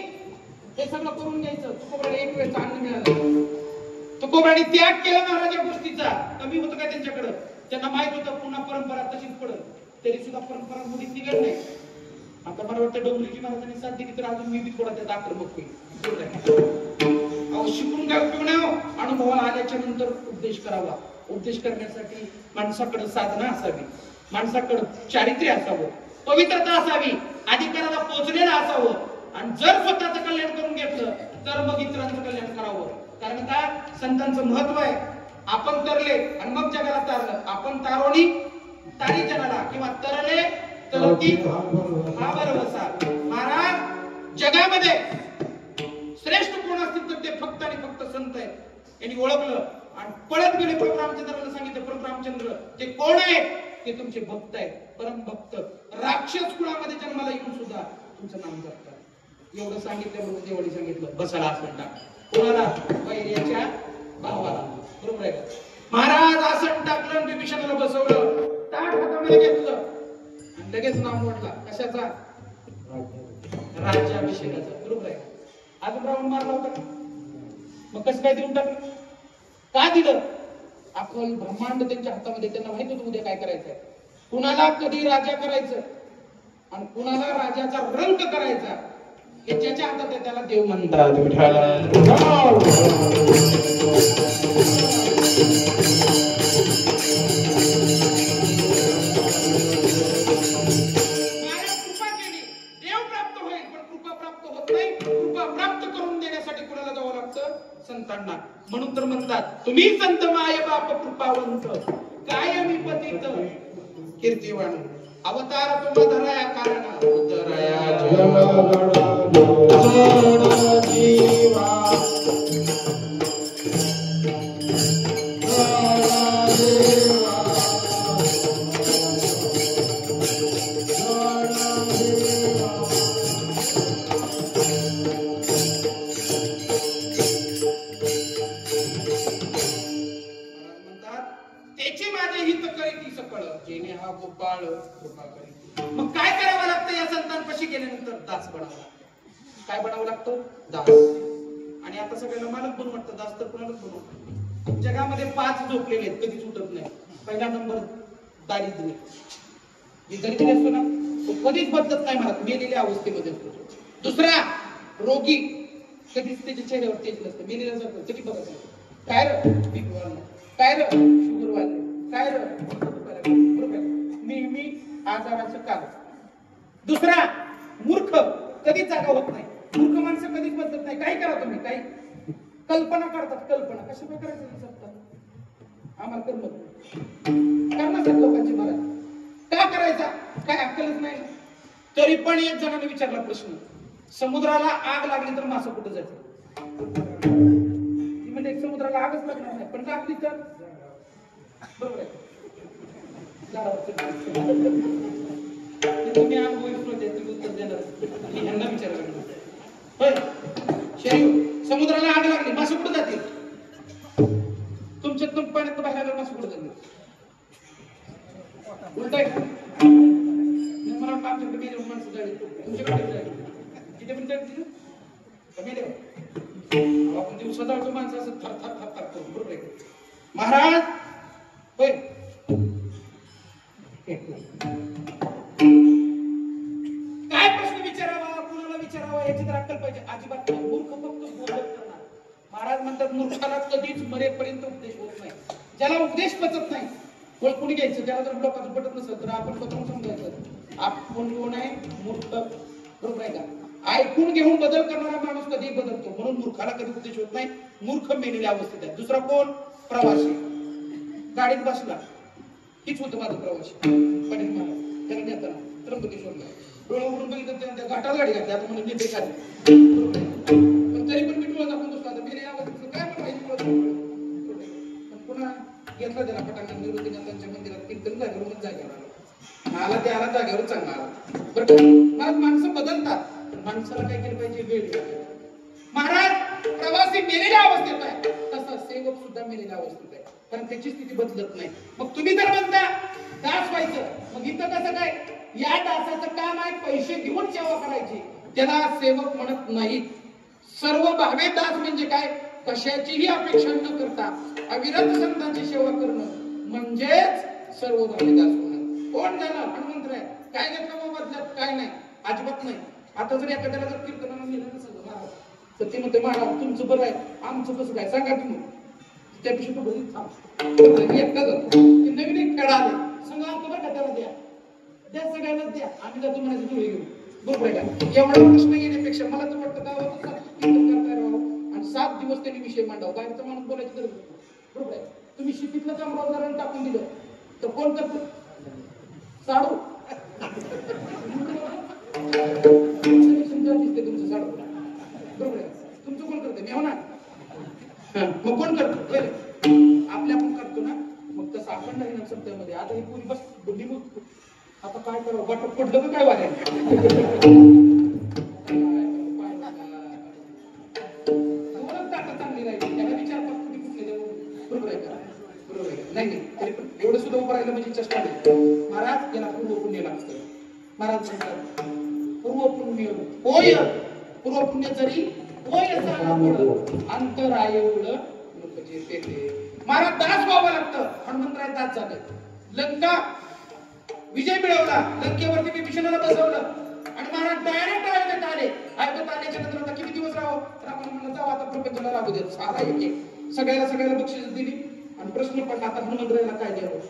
हे सगळं करून घ्यायचं. तुकोबाला एक वेळचं अन्न मिळालं, तुकोबाने त्याग केला महाराज या गोष्टीचा. कमी होतं काय त्यांच्याकडं? त्यांना माहित होतं पुन्हा परंपरा तशीच पडत, तरी सुद्धा परंपरा मुलीत निघत नाही. आता मला वाटतं डोंगरीची महाराजांनी साथ दिली तर अजून मी बी थोडा त्यात आक्रमक होईल. अहो शिकून काय उपयोग नाही हो. अनुभवाला आल्याच्या नंतर उपदेश करावा. उपदेश करण्यासाठी माणसाकडे साधना असावी, माणसाकडे चारित्र्य असावं, पवित्रता असावी, अधिकाराला पोहोचलेलं असावं. आणि जर स्वतःचं कल्याण करून घेतलं तर मग इतरांचं कल्याण करावं. कारण का संतांचं महत्व आहे. आपण तरले आणि मग जगाला तारलं. आपण तारोणी तारी जगाला किंवा तरले तरती हा भरवसा. महाराज जगामध्ये श्रेष्ठ कोण असतील तर ते फक्त आणि फक्त संत आहेत. यांनी ओळखलं आणि पळत गेले. प्रभू रामचंद्राला सांगितलं प्रभू रामचंद्र ते कोण आहे? ते तुमचे भक्त आहेत, परम भक्त. राक्षस कुळामध्ये जन्माला येऊन सुद्धा तुमचं नाम जपतात. एवढं सांगितलं म्हणून देवाने सांगितलं बसायला आसन टाक. कोणाला? वैर्याच्या भावाला. बरोबर आहे का? महाराज आसन टाकलं, बिभीषणाला बसवलं, ताट हातामध्ये घेतलं आणि लगेच नाम म्हटला. कशाचा? राज्याभिषेकाचा. बरोबर आहे. अजून रावण मारला होता मग कसं काय देऊन टाकलं? का दिलं? अखल ब्रह्मांड त्यांच्या हातामध्ये. त्यांना माहित होतं उद्या काय करायचंय, कुणाला कधी राजा करायचं आणि कुणाला राजाचा रंग करायचा हे ज्याच्या हातात आहे त्याला देव म्हणतात. कृपा केली देव प्राप्त होईल, पण कृपा प्राप्त होत नाही. कृपा प्राप्त करून देण्यासाठी कुणाला जावं लागतं? संतांना. म्हणून तर म्हणतात तुम्ही संत माय बाप कृपावंत, कायमी पतित कीर्तिवान, अवतार तुम धराया कारण उदराया जीवा. त्याची माझे हित करीती सकळ, जेणे हा गोपाळ कृपा करीती. मग काय करावं लागतं या संतांपाशी गेल्यानंतर? दास बनावं लागतं. काय बनावं लागतं? दास. आणि आता सगळ्याला मालक बनवून वाटतं, दास तर कोणालाच बनवतं. जगामध्ये 5 झोपलेले आहेत, कधीच उठत नाही. पहिला नंबर दारिद्र्य. जे दरिद्री असतो ना तो कधीच बदलत नाही, मला मेलेल्या अवस्थेमध्ये असतो. दुसरा रोगी, कधीच त्याच्या चेहऱ्यावर तेज नसतं, मेलेल्या जातं कधी बघत नाही. काय रे बीपी वाढलं, काय रे शुगर वाढलं, काय रे नेहमी आजाराचं कारण. दुसरा मूर्ख, कधीच जागा होत नाही. मूर्ख माणसं कधीच बदलत नाही. काही करा तुम्ही, काही कल्पना करतात. कल्पना कशा प्रकारे आम्हाला करणार लोकांची मला का करायचा? काय अक्कलच नाही. तरी पण एक जणांनी विचारला प्रश्न, समुद्राला आग लागली तर मासे कुठे जाते? म्हणजे समुद्राला आगच लागणार नाही, पण लागली तर बरोबर आहे. तुम्ही उत्तर देणार, मी यांना विचारलं. समुद्राला आग लागली, मासे कुठे जातील? तुमच्या पाण्यात बाहेर आल्यावर मासे कुठे जातील? उलट आहे. मला वाटतं आमच्याकडे मेले माणसं जाईल, तुमच्याकडे जाईल किती पण जाईल मेले. आपण दिवसा जातो माणसं असं थर थर थर थर बरोबर आहे. महाराज होय काय प्रश्न विचारावा, कुणाला विचारावा याची तर अक्कल पाहिजे. अजिबात नाही. मूर्ख फक्त बोलत करणार. महाराज म्हणतात मूर्खाला कधीच मरेपर्यंत उपदेश होत नाही. ज्याला उपदेश पचत नाही ओळखून घ्यायचं. त्याला जर लोकांचं पटत नसेल तर आपण स्वतःहून समजायचं आपण कोण आहे? मूर्ख. बरोबर आहे का? ऐकून घेऊन बदल करणारा माणूस कधी बदलतो. म्हणून मूर्खाला कधी उपदेश होत नाही. मूर्ख मेलेल्या अवस्थेत आहे. दुसरा कोण? प्रवासी. गाडीत बसला, हीच होतं माझं प्रवासी पडेल मला त्याला नेताना त्र्यंबकेश्वरला डोळा उघडून बघितलं त्या घाटात गाडी घातली. आता म्हणजे नेते खाली, पण तरी पण मी डोळा दाखवून बसलो. आता मेलेल्या अवस्थेत काय पण माहिती. पण पुन्हा घेतला त्याला पटांगण निवृत्तीनाथांच्या मंदिरात कीर्तन जागेवरून जागेवर आला. ते आला जागेवर चांगला आला. बरं माणसं बदलतात, माणसाला काय केलं पाहिजे? वेळ. महाराज प्रवासी मेलेल्या अवस्थेत आहे, तसा सेवक सुद्धा मेलेल्या अवस्थेत आहे, कारण त्याची स्थिती बदलत नाही. मग तुम्ही जर म्हणता दास व्हायचं, मग इथं कसं काय? या दासाचं काम आहे पैसे देऊन सेवा करायची, त्याला सेवक म्हणत नाहीत. सर्व भावे दास म्हणजे काय, कशाचीही अपेक्षा न करता अविरत संतांची सेवा करणं म्हणजेच सर्व भावे दास होणं. कोण झालं हनुमंतराय, काय घेतलं मोबदल्यात, काय नाही, अजिबात नाही. आता जर एखाद्याला जर कीर्तनाला नेलं नसेल महाराज तर ते म्हणते महाराज तुमचं बरं आहे, आमचं कसं काय सांगा तुम्ही. त्यापेक्षा तो घरी थांब एकटा जातो. ते नवीन एक खेळ आले सांगा आमचं बरं का त्याला द्या सगळ्यांना द्या, आम्ही जातो म्हणायचं जुळे घेऊन. बरोबर आहे का. एवढा प्रश्न येण्यापेक्षा मला तर वाटतं गावातच कीर्तन करता राहावं आणि 7 दिवस त्यांनी विषय मांडावं. बाहेरचा माणूस बोलायची गरज नाही. बरोबर आहे. तुम्ही शिटीतलं कामराव जरा टाकून दिलं तर कोण करतो, साडू दिसते तुमचं साडू. बरोबर आहे. तुमचं कोण करतं, मी हो ना. मग कोण करतो, आपल्या आपण करतो ना. मग तसं आपण नाही ना सत्यामध्ये. आता ही पूर्वी बस बुद्धी बघतो, आता काय करावं, वाटत पडलं का काय वाऱ्या चांगली राहिली त्याला विचार कुठे देऊ. बरोबर आहे का. बरोबर आहे. नाही तरी पण एवढं सुद्धा उभं राहिलं म्हणजे चेष्टा नाही. महाराज याला पूर्व पुण्य लागतं. महाराज म्हणतात पूर्व पुण्य होय, पूर्व पुण्य जरी होय अंतराय उड महाराज दास व्हावं लागतं. हनुमंतराय दास झाले. लंका विजय मिळवला, लंकेवरती विभीषणाला बसवलं आणि महाराज डायरेक्ट अयोध्येत आले. अयोध्येत आल्याच्या नंतर आता किती दिवस राहावं, रावण म्हणलं जाऊ आता प्रपंचाला राहू देत. सारा एक सगळ्याला बक्षीस दिली आणि प्रश्न पडला आता हनुमंतरायला काय द्यावं.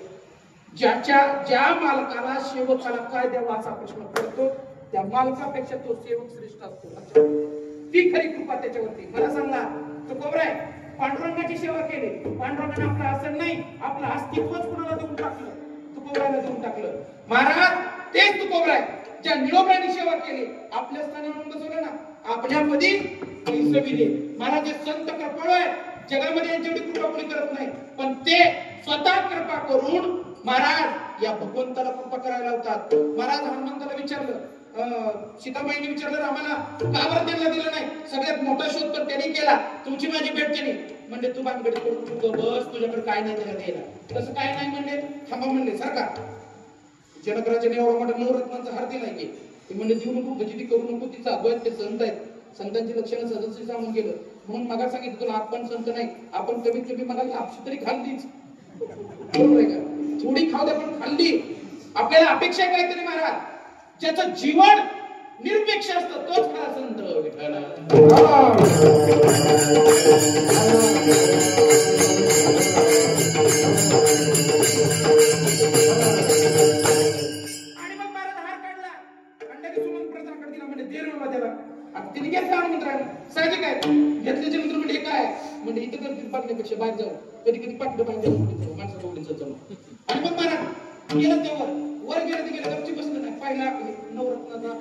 ज्या मालकाला सेवकाला काय द्यावं असा प्रश्न पडतो, त्या मालकापेक्षा तो सेवक श्रेष्ठ असतो. ती खरी कृपा त्याच्यावरती. मला सांगा तुकोबराय पांडुरंगाची सेवा केली, पांडुरंगाने आपलं असं नाही आपलं अस्तित्वच कुणाला देऊन टाकलं, तुकोबरायला देऊन टाकलं. महाराज तेच तुकोबराय ज्या निळोबाईंनी सेवा केली, आपल्या स्थानावरून बसवलं ना, आपल्यामध्ये पैसविले. महाराज हे संत कृपाळू आहे, जगामध्ये यांच्याकडे कृपा कोणी करत नाही, पण ते स्वतः कृपा करून महाराज या भगवंताला कृपा करायला लावतात. महाराज हनुमंताला विचारलं, सीताबाईंनी विचारलं रामाला का बरं त्यांना दिलं नाही, सगळ्यात मोठा शोध तर त्यांनी केला, तुमची माझी भेट केली. म्हणजे तू बांधगडी करून तू बस, तुझ्याकडे काय नाही त्याला द्यायला. तसं काय नाही म्हणले, थांबा म्हणले सरकार. जनकराजाने एवढा मोठा नवरत्नांचा हार दिलाय की ते म्हणले देऊ नको, गजिती करू नको, तिचा अद्वैत ते संत आहेत, संतांची लक्षणं सदस्य सांगून गेलं. म्हणून मगा सांगितलं तुला आपण संत नाही, आपण कमीत कमी मला लापशी तरी खाल्लीच. बरोबर आहे का. थोडी खाऊ द्या पण खाल्ली. आपल्याला अपेक्षा आहे काहीतरी महाराज, ज्याचं जीवन निरपेक्ष असतं तोच खरा संत. विठ्ठला आणि मग महाराज हार काढला, अंड्याची सुमन प्रजाकडे दिला, म्हणजे देर बाबा त्याला. आता तिने घेतला हनुमंतरायला, साहजिक आहे. घेतल्याच्या नंतर म्हणजे काय म्हणजे इथं गर्दीत पाठण्यापेक्षा बाहेर जाऊ, कधी कधी पाठलं पाहिजे माणसं थोडीच जाऊ. आणि मग महाराज गेलं तेव्हा वर गेलं ते गेलं, गपची बसलं नाही. पहिला नवरत्नाचा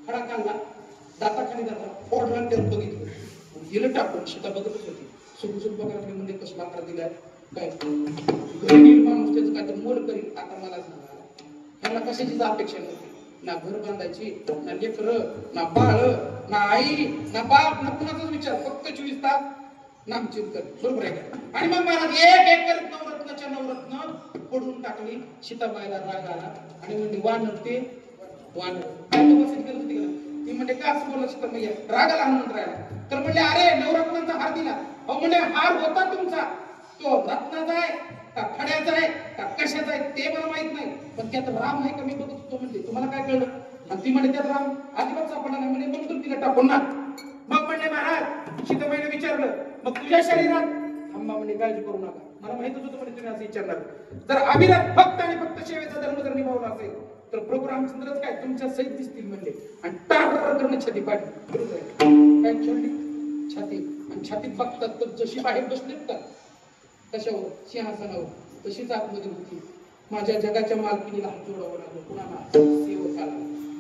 खडा काढला, दाताखाली दाता फोडला, त्यात बघितलं, गेलं टाकून. सीता बघतच होती. सुख बघायला म्हणजे कसला आकार दिलाय काय, घरी माणूस त्याचं काय तर मोल करील. आता मला सांगा ह्याला कशाचीच अपेक्षा नव्हती, ना घर बांधायची, ना लेकर, ना बाळ, ना आई, ना बाप, ना कुणाचाच विचार, फक्त 24 तास नामचिंतन. बरोबर आहे का. आणि मग महाराज एक करत नवरत्नाच्या नवरत्न पडून टाकली. सीताबाईला राग आला आणि म्हणजे वानर ते वानर काय बसायची गरज होती का. ती म्हणजे का असं बोलला सीताबाई, राग आला हनुमंतरायला. तर म्हणले अरे नवरत्नाचा हार दिला. अहो म्हणजे हार होता तुमचा, तो रत्नाचा आहे का खड्याचा आहे का कशाचा आहे ते मला माहित नाही, पण त्यात राम आहे का मी बघत होतो. म्हणजे तुम्हाला काय कळलं. आणि ती म्हणजे त्यात राम अजिबात सापडला नाही. म्हणजे म्हणून तिला टाकून ना. मग म्हणले महाराज सीताबाईने विचारलं मग तुझ्या शरीरात, थांबा म्हणजे काळजी करू नका, मला माहितच होतं म्हणजे तुम्ही असं विचारणार. जर अविरत फक्त आणि फक्त सेवेचा धर्म जर निभावला असेल तर प्रभू रामचंद्रच काय तुमच्या सहित दिसतील म्हणले. आणि टार करणं छाती पाडली. काय छोडली छाती, आणि छातीत बघतात तर जशी बाहेर बसलीत का कशावर सिंहासनावर, तशीच आतमध्ये होती. माझ्या जगाच्या मालकीला हात जोडावं लागलं, कुणाला सेवकाला.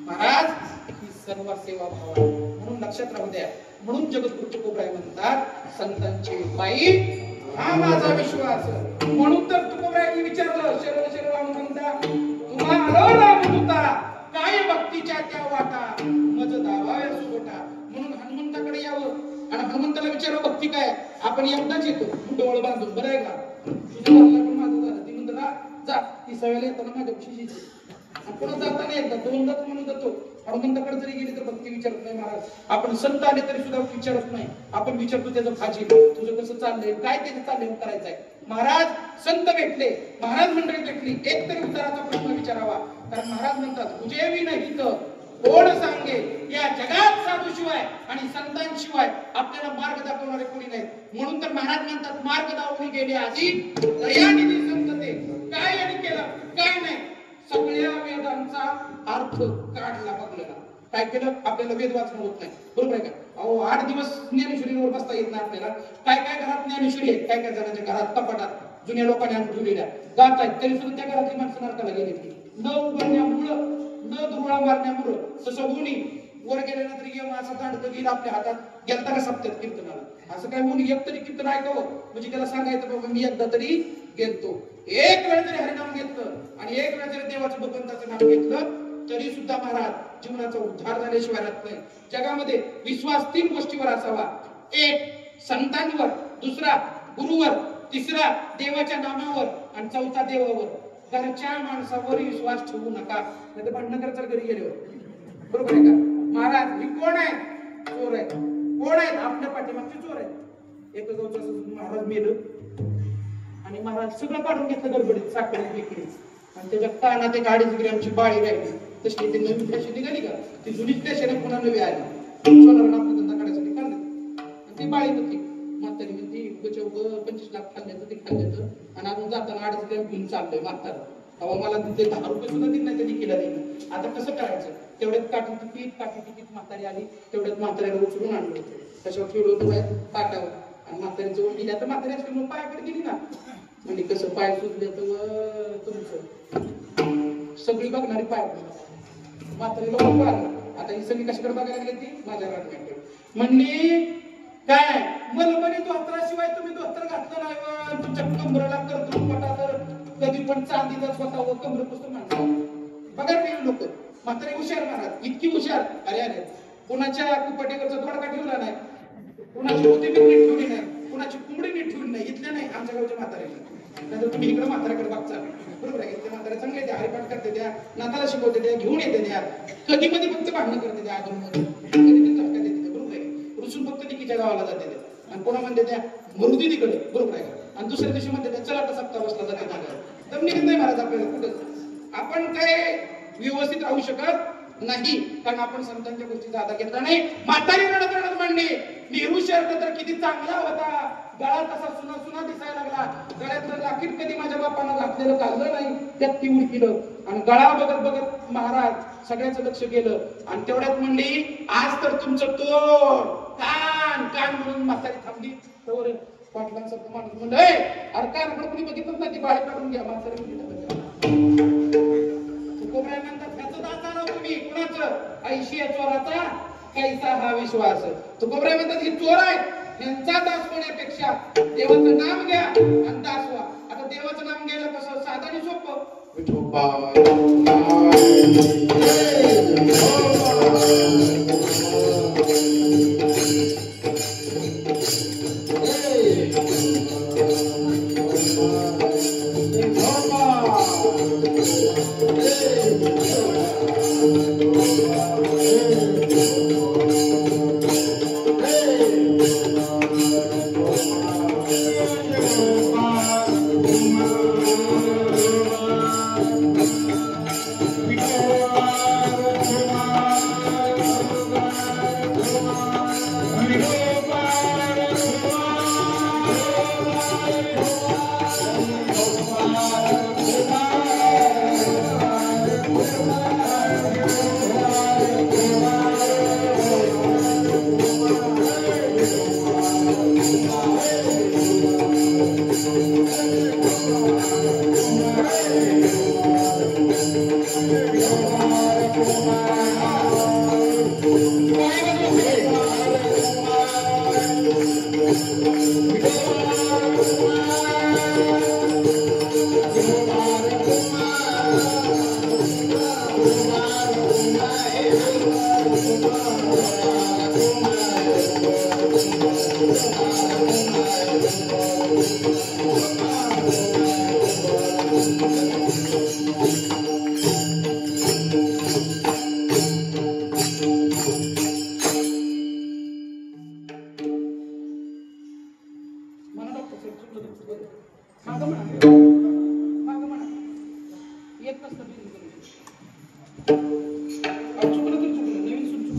महाराज ही सर्व सेवा भावा म्हणून लक्षात राहू द्या. म्हणून जगद्गुरु तुकोबराय म्हणतात संतांची पायी हा माझा विश्वास. म्हणून तर तुकोबरायांनी विचारलं शरण हनुमंता तुम्हा आलो रामदूता, काय भक्तीच्या त्या वाटा मज दावाव्या सुगोटा. म्हणून हनुमंताकडे यावं आणि हनुमंताला विचारावं भक्ती काय. आपण एकदाच येतो डोळ बांधून, बरं आहे का तुझं पण माझं झालं. ती म्हणतो जा ती सवयला येताना माझ्या खुशीची आपण जाताना एकदा दोनदाच म्हणून जातो. हनुमंताकडे जरी गेली तर भक्ती विचारत नाही महाराज. आपण संत आले तरी सुद्धा विचारत नाही. आपण विचारतो त्याचं भाजी तुझं कसं चाललंय, काय त्याचं चाललंय करायचंय. महाराज संत भेटले, महाराज मंडळी भेटली, एक तरी उताराचा प्रश्न विचारावा. कारण महाराज म्हणतात तुझे नाही तर कोण सांगे, या जगात साधू शिवाय आणि संतांशिवाय आपल्याला मार्ग दाखवणारे कोणी नाहीत. म्हणून तर महाराज म्हणतात मार्ग दाखवून गेले आधी दयानिधी संत ते. काय यांनी केलं, काय नाही, सगळ्या वेदांचा अर्थ काढला बघलेला. काय केलं, आपल्याला वेद वाचन होत नाही, बरोबर आहे का. अहो 8 दिवस ज्ञानेश्वरीवर बसता येत नाही आपल्याला. काय काय घरात ज्ञानेश्वरी आहे, काय काय जणांच्या घरात कपाटात जुन्या लोकांनी आणून ठेवलेल्या गात आहेत, तरी सुद्धा त्या घरातली माणसं नरकाला गेली. न उघडण्यामुळं, न दुर्ळा मारण्यामुळं तसं होणी. वर गेल्यानंतर ये असं दांडकं गेलं आपल्या हातात, गेलता का सप्त्यात कीर्तनाला. असं काय म्हणून एक तरी कीर्तन ऐकावं म्हणजे त्याला सांगायचं बाबा मी एकदा तरी गेलतो. एक वेळ जरी हरिनाम घेतलं आणि एक वेळ जरी देवाचं भगवंताचं नाव घेतलं तरी सुद्धा महाराज जीवनाचा उद्धार झाल्याशिवाय राहत नाही. जगामध्ये विश्वास 3 गोष्टीवर असावा. एक संतांवर, दुसरा गुरुवर, तिसरा देवाच्या नामावर आणि चौथा देवावर. घरच्या माणसावर विश्वास ठेवू नका, नाही तर भांडण करतात घरी गेल्यावर, बरोबर आहे का. महाराज ही कोण आहे, चोर आहे. कोण आहेत, आपल्या पाठीमागचे चोर आहेत. एक गावचं महाराज मेलं आणि महाराज सगळं काढून घेतलं गडबडीत, साखळी विक्री, आणि त्याच्या कानात 2.5 ग्रॅमची बाळी राहिली. तशी ती नवीन फॅशन निघाली का, ती जुनीच फॅशन पुन्हा नवी आली. सोनाला आपला धंदा काढायसाठी काढले आणि ती बाळी होती. म्हातारी म्हणती उगच्या उग 25 लाख खाल्ल्याचं ते खाल्ल्याचं आणि अजून जाताना 2.5 ग्रॅम घेऊन चाललंय म्हातारा. अहो मला तिथे 10 रुपये सुद्धा दिले नाही त्यांनी केला नाही. आता कसं करायचं, तेवढ्यात काठी तिकीट म्हातारी आली, तेवढ्यात म्हाताऱ्याला उचलून आणलं होतं, त्याच्यावर ठेवलं होतं बाहेर पाटावर आणि म्हातारी जवळ गेली. आता म्हातारी असल्यामुळे पायाकडे गेली ना, म्हणजे कसं पाय सुचले तर तुमचं सगळी बघणारी पाय म्हातारीला कळालं. आता ही सगळी कशाकडे बघायला गेली, ती माझ्या राजण्याकडे म्हणली काय मलमणी धोत्राशिवाय तुम्ही धोत्र घातलं नाही, तुमच्या कमरेला करतो पटा तर कधी पण चांदीचा स्वतः कमर पुस्तक माणसं बघा नाही लोक. म्हातारी हुशार महाराज, इतकी हुशार, अरे अरे कुणाच्या कुपटीवरचा दोडका ठेवला नाही, कुणाची कोथिंबीर नीट ठेवली नाही, कुणाची कोंबडी नीट ठेवली नाही, इथल्या नाही आमच्या गावच्या म्हातारीला. नाही तुम्ही इकडे म्हाताऱ्याकडे बघता, बरोबर आहे. इथल्या म्हाताऱ्या चांगले त्या हरिपाठ करते, त्या नाताला शिकवते, त्या घेऊन येते, त्या कधी मध्ये फक्त भांडणं करते, त्या अजून मध्ये कधी चटका देते, बरोबर आहे. रुसून फक्त निकीच्या गावाला जाते त्या, आणि कोणा म्हणते त्या मरुदी तिकडे, बरोबर आहे. आणि दुसऱ्या दिवशी म्हणते त्या चला आता सप्ताह बसला जाते मागे. तर निघत नाही महाराज आपल्याला कुठं. आपण काय व्यवस्थित राहू शकत नाही, कारण आपण संतांच्या गोष्टीचा आधार घेतला नाही. म्हातारी रडत रडत म्हणणे नेहरू शर्ट तर किती चांगला होता, गळा तसा सुना सुना दिसायला लागला, गळ्यातलं राखीट कधी माझ्या बापानं घातलेलं घाललं नाही, त्यात ती उलकिलं. आणि गळा बघत बघत महाराज सगळ्याचं लक्ष गेलं आणि तेवढ्यात म्हणली आज तर तुमचं तोंड कान कान म्हणून म्हातारी थांबली. तर पाटलांसारखं माणूस म्हणलं अरे काय आपण कोणी बघितलं नाही, ती बाहेर काढून घ्या. म्हातारी कोबऱ्या म्हणतात त्याचं दात आलं तुम्ही कुणाचं, ऐशी या चोराचा कैसा हा विश्वास. तो कोबऱ्या म्हणतात ही चोर आहे, यांचा दास होण्यापेक्षा देवाचं नाम घ्या आणि दास व्हा. आता देवाचं नाम घ्यायला कसं साधं आणि सोपं.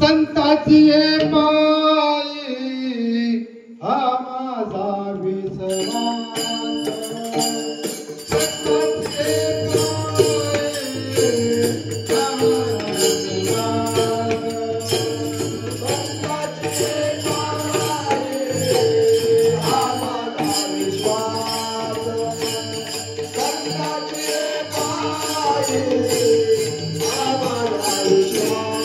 संताची ये पायी हा माझा विश्वास संताची ये पायी हा माझा विश्वास संताची ये पायी हा माझा विश्वास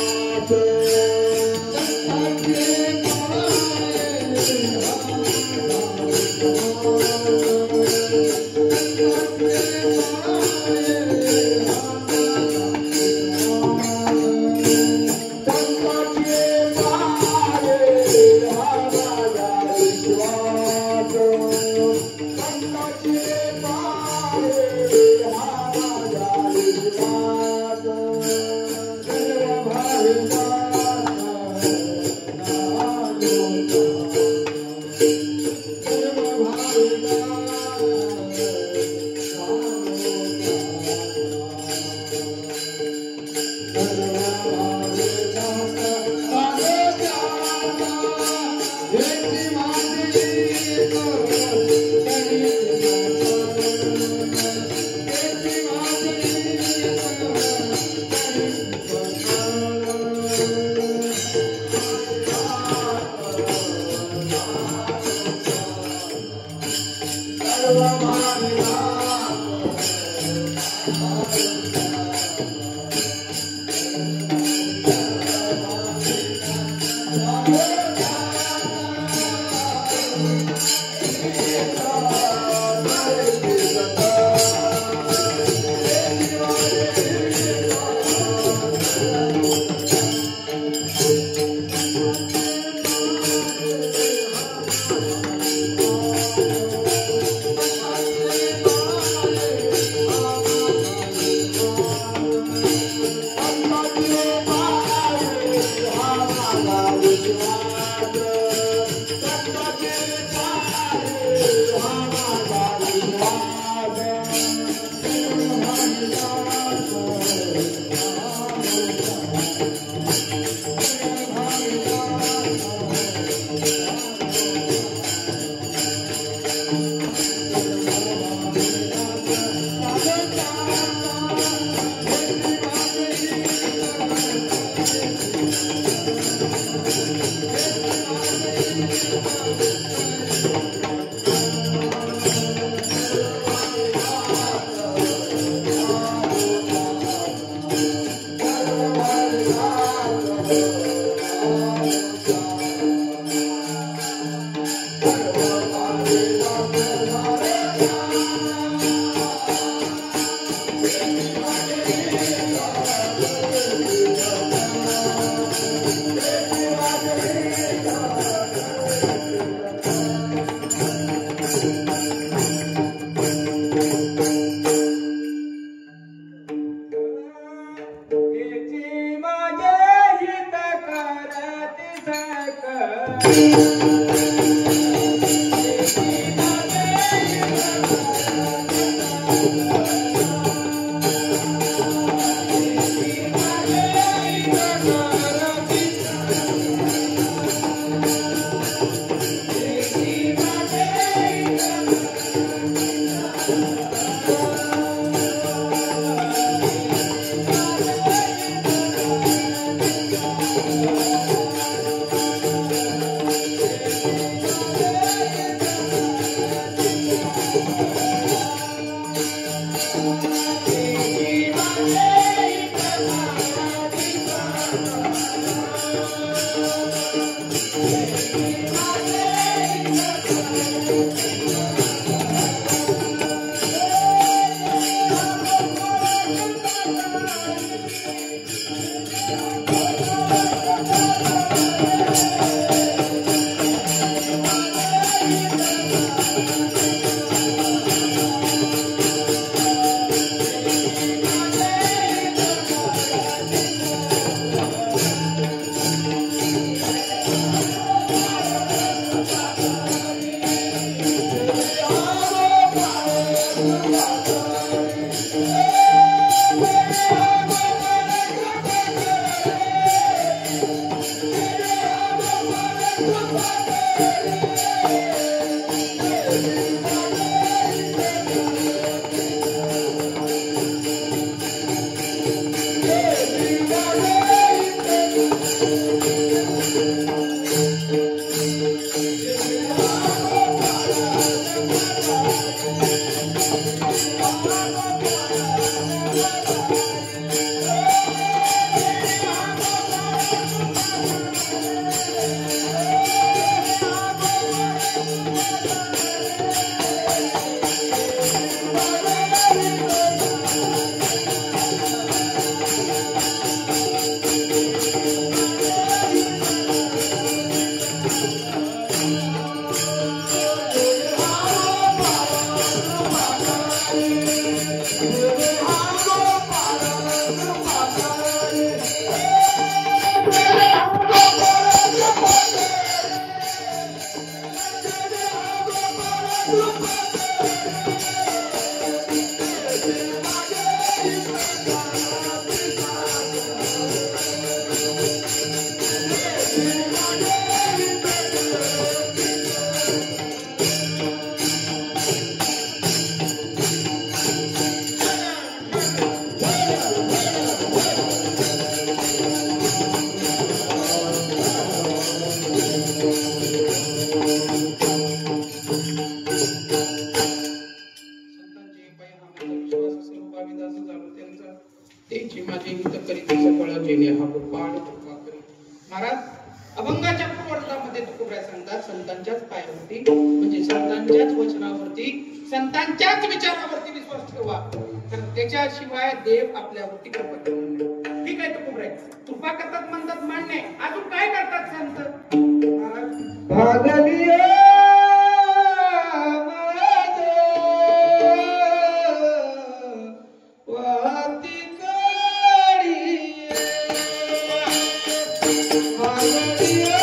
त्यांची माझी हित करीत सकळ जेणे हा गोपाळ कृपा करी. महाराज अभंगाच्या पूर्ववर्तामध्ये तुकोबराय सांगतात संतांच्याच पायावरती म्हणजे संतांच्याच वचनावरती संतांच्याच विचारावरती विश्वास ठेवा कारण त्याच्याशिवाय देव आपल्यावरती कृपा करणार नाही. ठीक आहे तुकोबराय कृपा करतात म्हणतात मान्य अजून काय करतात संत महाराज भागलिया वाती काढी भागलिया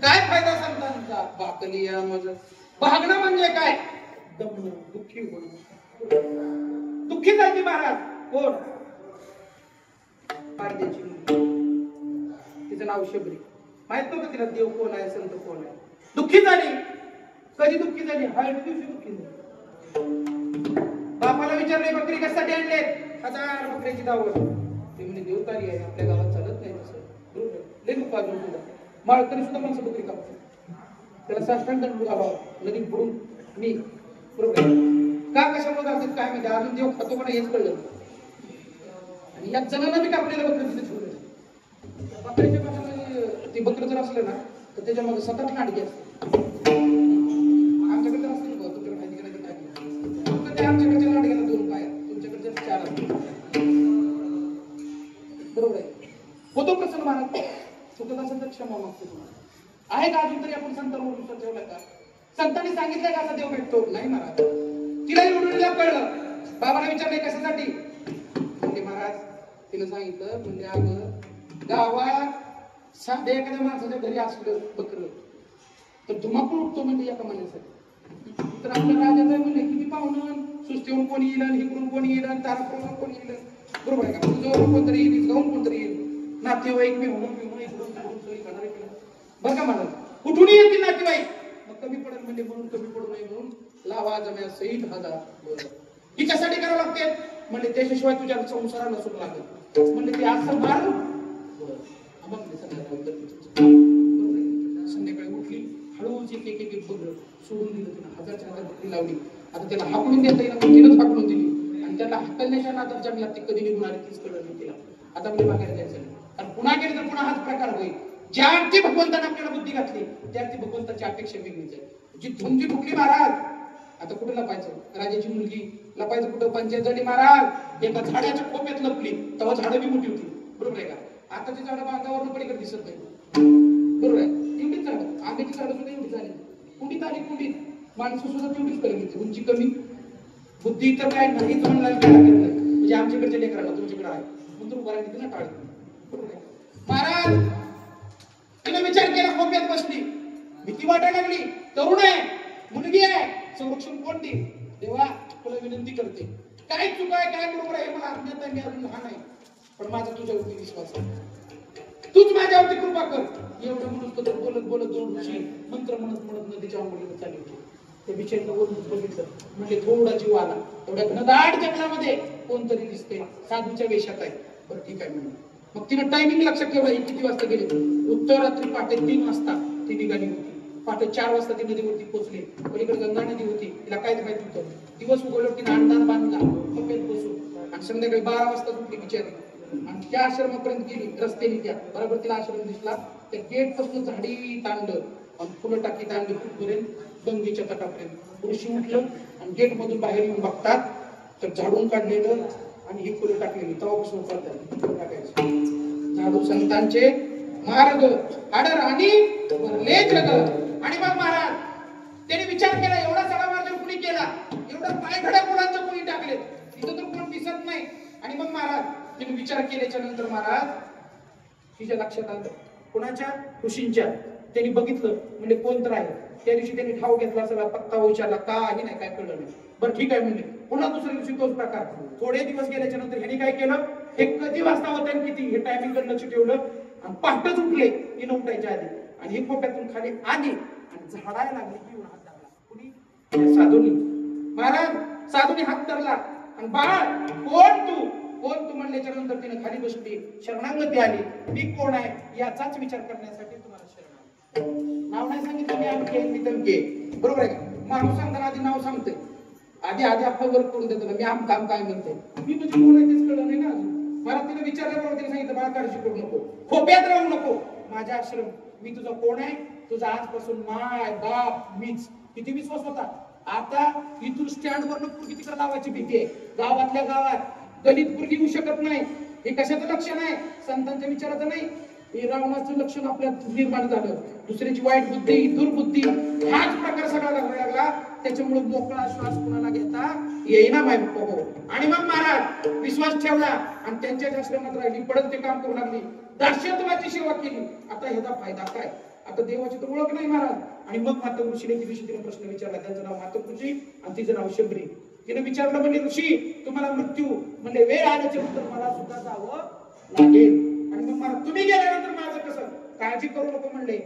काय फायदा संतांचा बाकलिया मज भागणं म्हणजे काय दमणं दुःखी होणं दुःखी झाली महाराज कोण पारदेची तिचं नाव शबरी माहित नव्हतं तिला देव कोण आहे संत कोण आहे दुःखी झाली कधी दुःखी झाली हळदी दिवशी दुःखी झाली बापाला विचारले बकरी कशासाठी आणले 1000 बकरीची दावत ते म्हणजे देवतारी आहे आपल्या गावात चालत नाही तसं लय दुःख अजून तुला माळकरी सुद्धा माणसं बकरी कापतात त्याला साष्टांग दंड घालावा नदीत बुडून मी बरोबर का कशामुळे घालतात काय म्हणजे अजून देव खातो पण हेच कळलं आणि या जणांना बी कापलेलं बकरी तिथे ठेवलं बकरीच्या पाठामध्ये ते बकरं जर असलं ना तर त्याच्यामध्ये 7 नाटके असतात आमच्याकडे तर असतील बघ तुमच्याकडे माहिती नाही काय फक्त ते आमच्याकडच्या नाटकाला 2 पाय तुमच्याकडच्या 4 असतात बरोबर आहे होतो प्रसन्न महाराज चुकत असेल तर क्षमा मागतो तुम्हाला आहे का अजून तरी आपण संतांवर विश्वास ठेवला का संतांनी सांगितलंय का असा देव भेटतो नाही महाराज तिला निवडून कळलं बाबाला विचारले कशासाठी म्हणजे महाराज तिने सांगितलं म्हणजे अगं गावात साध्या एखाद्या माणसाच्या घरी असलं बकरं तर धुमाकूळ उठतो म्हणजे एका माणसासाठी. तर आपल्या राजाचं म्हणले किती पाहुणं सुस्तीवरून कोणी येईल आणि इकडून कोणी येईल आणि तारापुरून कोणी येईल, बरोबर आहे का? जवळून कोणतरी येईल, जाऊन कोणतरी येईल, नातेवाईक मी म्हणून इकडून सोयी करणार बरं का मला कुठूनही येतील नातेवाईक, मग कमी पडेल म्हणजे म्हणून कमी पडू नये म्हणून लावा जम्या सईद हजार ही कशासाठी करावं लागते म्हणजे त्याच्याशिवाय तुझ्या संसाराला सुख लागत म्हणजे ते असं मार संध्याकाळी उठली हळूच एक एक एक बघ सोडून दिलं तिला, हजारच्या हजार बकरी लावली. आता त्याला हाकलून देता येईल तिनंच हाकलून दिली आणि त्याला हाकलण्याच्या नादात जंगलात ती कधी निघून आली तीच कळलं नाही तिला. आता म्हणजे बघायला जायचं आणि पुन्हा केलं तर पुन्हा हाच प्रकार होईल. ज्या अर्थी भगवंताने आपल्याला बुद्धी घातली त्या अर्थी भगवंताची अपेक्षा वेगळीच आहे. जी धुमजी ठुकली महाराज आता कुठे लपायचं, राजाची मुलगी लपायचं कुठं, पंचायत झाली महाराज एका झाडाच्या खोप्यात लपली तेव्हा झाडं बी मोठी होती, बरोबर आहे का? आताची झाडं बांधावर पलीकडे दिसत नाही, बरोबर आहे? एवढीच झाडं, आंब्याची झाडं सुद्धा एवढी झाली, कुंडीत आली कुंडीत, माणसं सुद्धा तेवढीच कमी, उंची कमी, बुद्धी तर काय नाहीच म्हणला म्हणजे आमच्याकडच्या लेकराला तुमच्याकडे आहे म्हणून उभा राहिली ना टाळी, बरोबर आहे? महाराज तिने विचार केला, खोप्यात बसली, भीती वाटायला लागली, तरुण आहे, मुलगी आहे, संरक्षण कोण देईल? देवा तुला विनंती करते, काय चुक आहे काय बरोबर आहे मला अज्ञात आहे, मी अजून लहान आहे, पण माझा तुझ्यावरती विश्वास आहे, तूच माझ्यावरती कृपा कर. एवढं म्हणून तर बोलत बोलत दोन ऋषी मंत्र म्हणत म्हणत नदीच्या आंघोळीला चालली होती. ते बिचारीला वरून बघितलं म्हणजे थोडा जीव आला, एवढ्या घनदाट जंगलामध्ये कोणतरी दिसते, साधूच्या वेशात आहे, बरं ठीक आहे म्हणून मग तिनं टायमिंग लक्षात ठेवला, किती वाजता गेले, उत्तर रात्री पहाटे 3 वाजता ती निघाली होती. पहाटे 4 वाजता ती नदीवरती पोहोचली, पलीकडे गंगा नदी होती, तिला काय माहित होतं. दिवस उगवल्यावर तिने अंधार बांधला कपेत बसून आणि संध्याकाळी 12 वाजता उठली बिचारी आणि त्या आश्रमापर्यंत गेली रस्त्याने, त्या बरोबर तिला आश्रम दिसला, त्या गेट पासून झाडी तांडलं आणि फुलं टाकी तांडली कुठपर्यंत, गंगेच्या तटापर्यंत. ऋषी उठलं आणि गेट मधून बाहेर येऊन बघतात तर झाडून काढलेलं आणि ही फुलं टाकलेली, तेव्हापासून टाकायचं झाडू संतांचे मार्ग आडर आणि लेख आणि मग महाराज त्याने विचार केला, एवढा सगळा मार्ग कुणी केला, एवढा पायघड्या मुलांचं कुणी टाकले, तिथं तर कोण दिसत नाही. आणि मग महाराज तिने विचार केल्याच्या नंतर महाराज तिच्या लक्षात आलं, कोणाच्या? ऋषींच्या. त्यांनी बघितलं म्हणजे कोण तर आहे. त्या दिवशी त्यांनी ठाव घेतला, सगळा पत्ता विचारला, काही नाही, काय कळलं नाही. बरं ठीक आहे म्हणले, पुन्हा दुसऱ्या दिवशी तोच प्रकार. थोडे दिवस गेल्याच्या नंतर ह्यांनी काय केलं, हे कधी वाजता होतं आणि किती हे टायमिंग लक्ष ठेवलं आणि पहाटच उठले तिनं उठायच्या आधी आणि ही खोप्यातून खाली आली आणि झाडायला लागली की येऊन हात धरला. कुणी? साधूनी. महाराज साधूनी हात धरला आणि बाळ कोण तू, कोण तू म्हणल्याच्या नंतर तिने खाली बसली, शरणागती आली, मी कोण आहे याचाच विचार करण्यासाठी तुम्हाला शरण. नाव नाही सांगितलं, मी अमके मी तमके, बरोबर आहे का? माणूस सांगताना आधी नाव सांगते, आधी आपण वर्क करून देतो ना, मी आम काम काय म्हणते, मी म्हणजे कोण आहे तेच कळलं नाही ना अजून. मला तिने विचारल्याबरोबर तिने सांगितलं, बाळा काळजी करू नको, खोप्यात राहू नको, माझा आश्रम, मी तुझा कोण आहे, तुझा आजपासून माय बाप मीच. किती विश्वास होता. आता इथून स्टँड वरनं पुरगी तिकडे लावायची भीती आहे, गावातल्या गावात दलित पुरगी येऊ शकत नाही. हे कशाचं लक्षण आहे, संतांच्या विचाराचं नाही, हे रावणाचं लक्षण आपल्यात निर्माण झालं. दुसऱ्याची वाईट बुद्धी, दुर्बुद्धी, हाच प्रकार सगळा लागला. त्याच्यामुळे मोकळा श्वास कुणाला घेता येईना माय बाबा. आणि मग महाराज विश्वास ठेवला आणि त्यांच्याच आश्रमात राहिली, पडत ते काम करू लागली, दास्यत्वाची सेवा केली. आता ह्याचा फायदा काय, आता देवाची तर ओळख नाही महाराज. आणि मग माता ऋषीने दिवशी तिने प्रश्न विचारला, त्यांचं नाव माता ऋषी आणि तिचं नाव शबरी. तिने विचारलं म्हणजे ऋषी तुम्हाला मृत्यू म्हणजे वेळ आल्याच्या नंतर मला सुद्धा जावं लागेल. आणि मग मला तुम्ही गेल्यानंतर माझं कसं, काळजी करू नको म्हणले.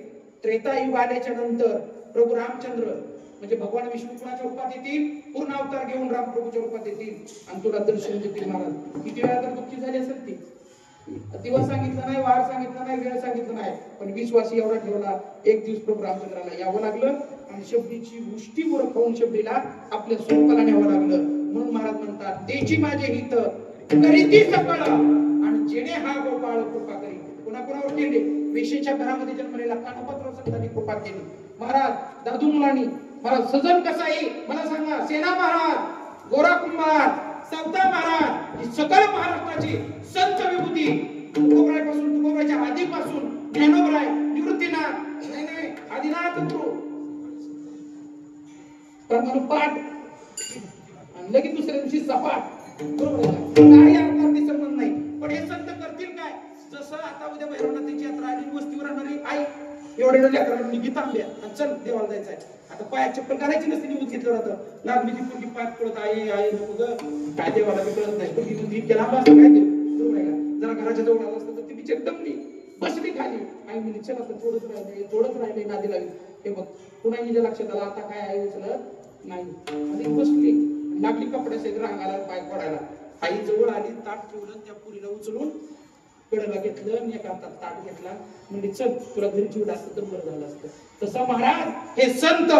त्रेतायुग आल्याच्या नंतर प्रभू रामचंद्र म्हणजे भगवान विष्णू कुणाच्या रूपात येतील, पूर्ण अवतार घेऊन रामप्रभूच्या रूपात येतील आणि तुला दर्शन देतील. महाराज किती वेळा तर दुःखी झाली असेल ती, दिवस सांगितलं नाही, वार सांगितलं नाही, वेळ सांगितलं नाही, पण विश्वास एवढा ठेवला. एक दिवस प्रभू रामचंद्राला यावं लागलं आणि शबरीची मुष्टी मुळे खाऊन शबरीला आपल्या स्वरूपाला न्यावं लागलं. म्हणून महाराज म्हणतात, त्याची माझे हित करीती सकळ आणि जेणे हा गोपाळ कृपा करी. कोणाकोणावर केले, वेशीच्या घरामध्ये जन्मलेला कानपत्र संतांनी कृपा केली. महाराज दादू मुलांनी, महाराज सजन कसाई मला सांगा, सेना महाराज, गोरा कुंभार, संता महाराज, ही सकल महाराष्ट्राची संत विभूती, तुकोबरायपासून तुकोबरायच्या आधीपासून ज्ञानोबराय, निवृत्तीनाथ, नाही आदिनाथ गुरु पाठ आणि लगेच दुसऱ्या दिवशी सपाट, बरोबर आहे? काही अर्थार्थी संबंध नाही, पण हे संत करतील काय, जसं आता उद्या भैरवनाथाची यात्रा आली वस्तीवर आणणारी आई एवढ्या लेकरांना निघी थांबल्या आणि चल देवाला जायचंय आता पायात चप्पल घालायची नसते निघून घेतलं होतं लागली ती पोरगी पायात पडत आई आई नको ग काय देवाला बी कळत नाही पोरगी म्हणून इतक्या लांब असतं काय देव बरोबर आहे का जरा घराच्या जवळ आलं असतं तर ती बिचारी दमली बसली खाली आई म्हणजे चला तर थोडंच राहिले नादी लागली हे बघ पुन्हा हिच्या लक्षात आलं आता काय आई उचलत नाही आणि बसली लागली कपड्या सहित रांगाला पाय पडायला आई जवळ आली ताट ठेवलं त्या पुरीला उचलून कडेला घेतलं आणि एका हातात ताट घेतला म्हणजे चल तुला घरी जीव असतं तर बरं झालं असतं तसं महाराज हे संत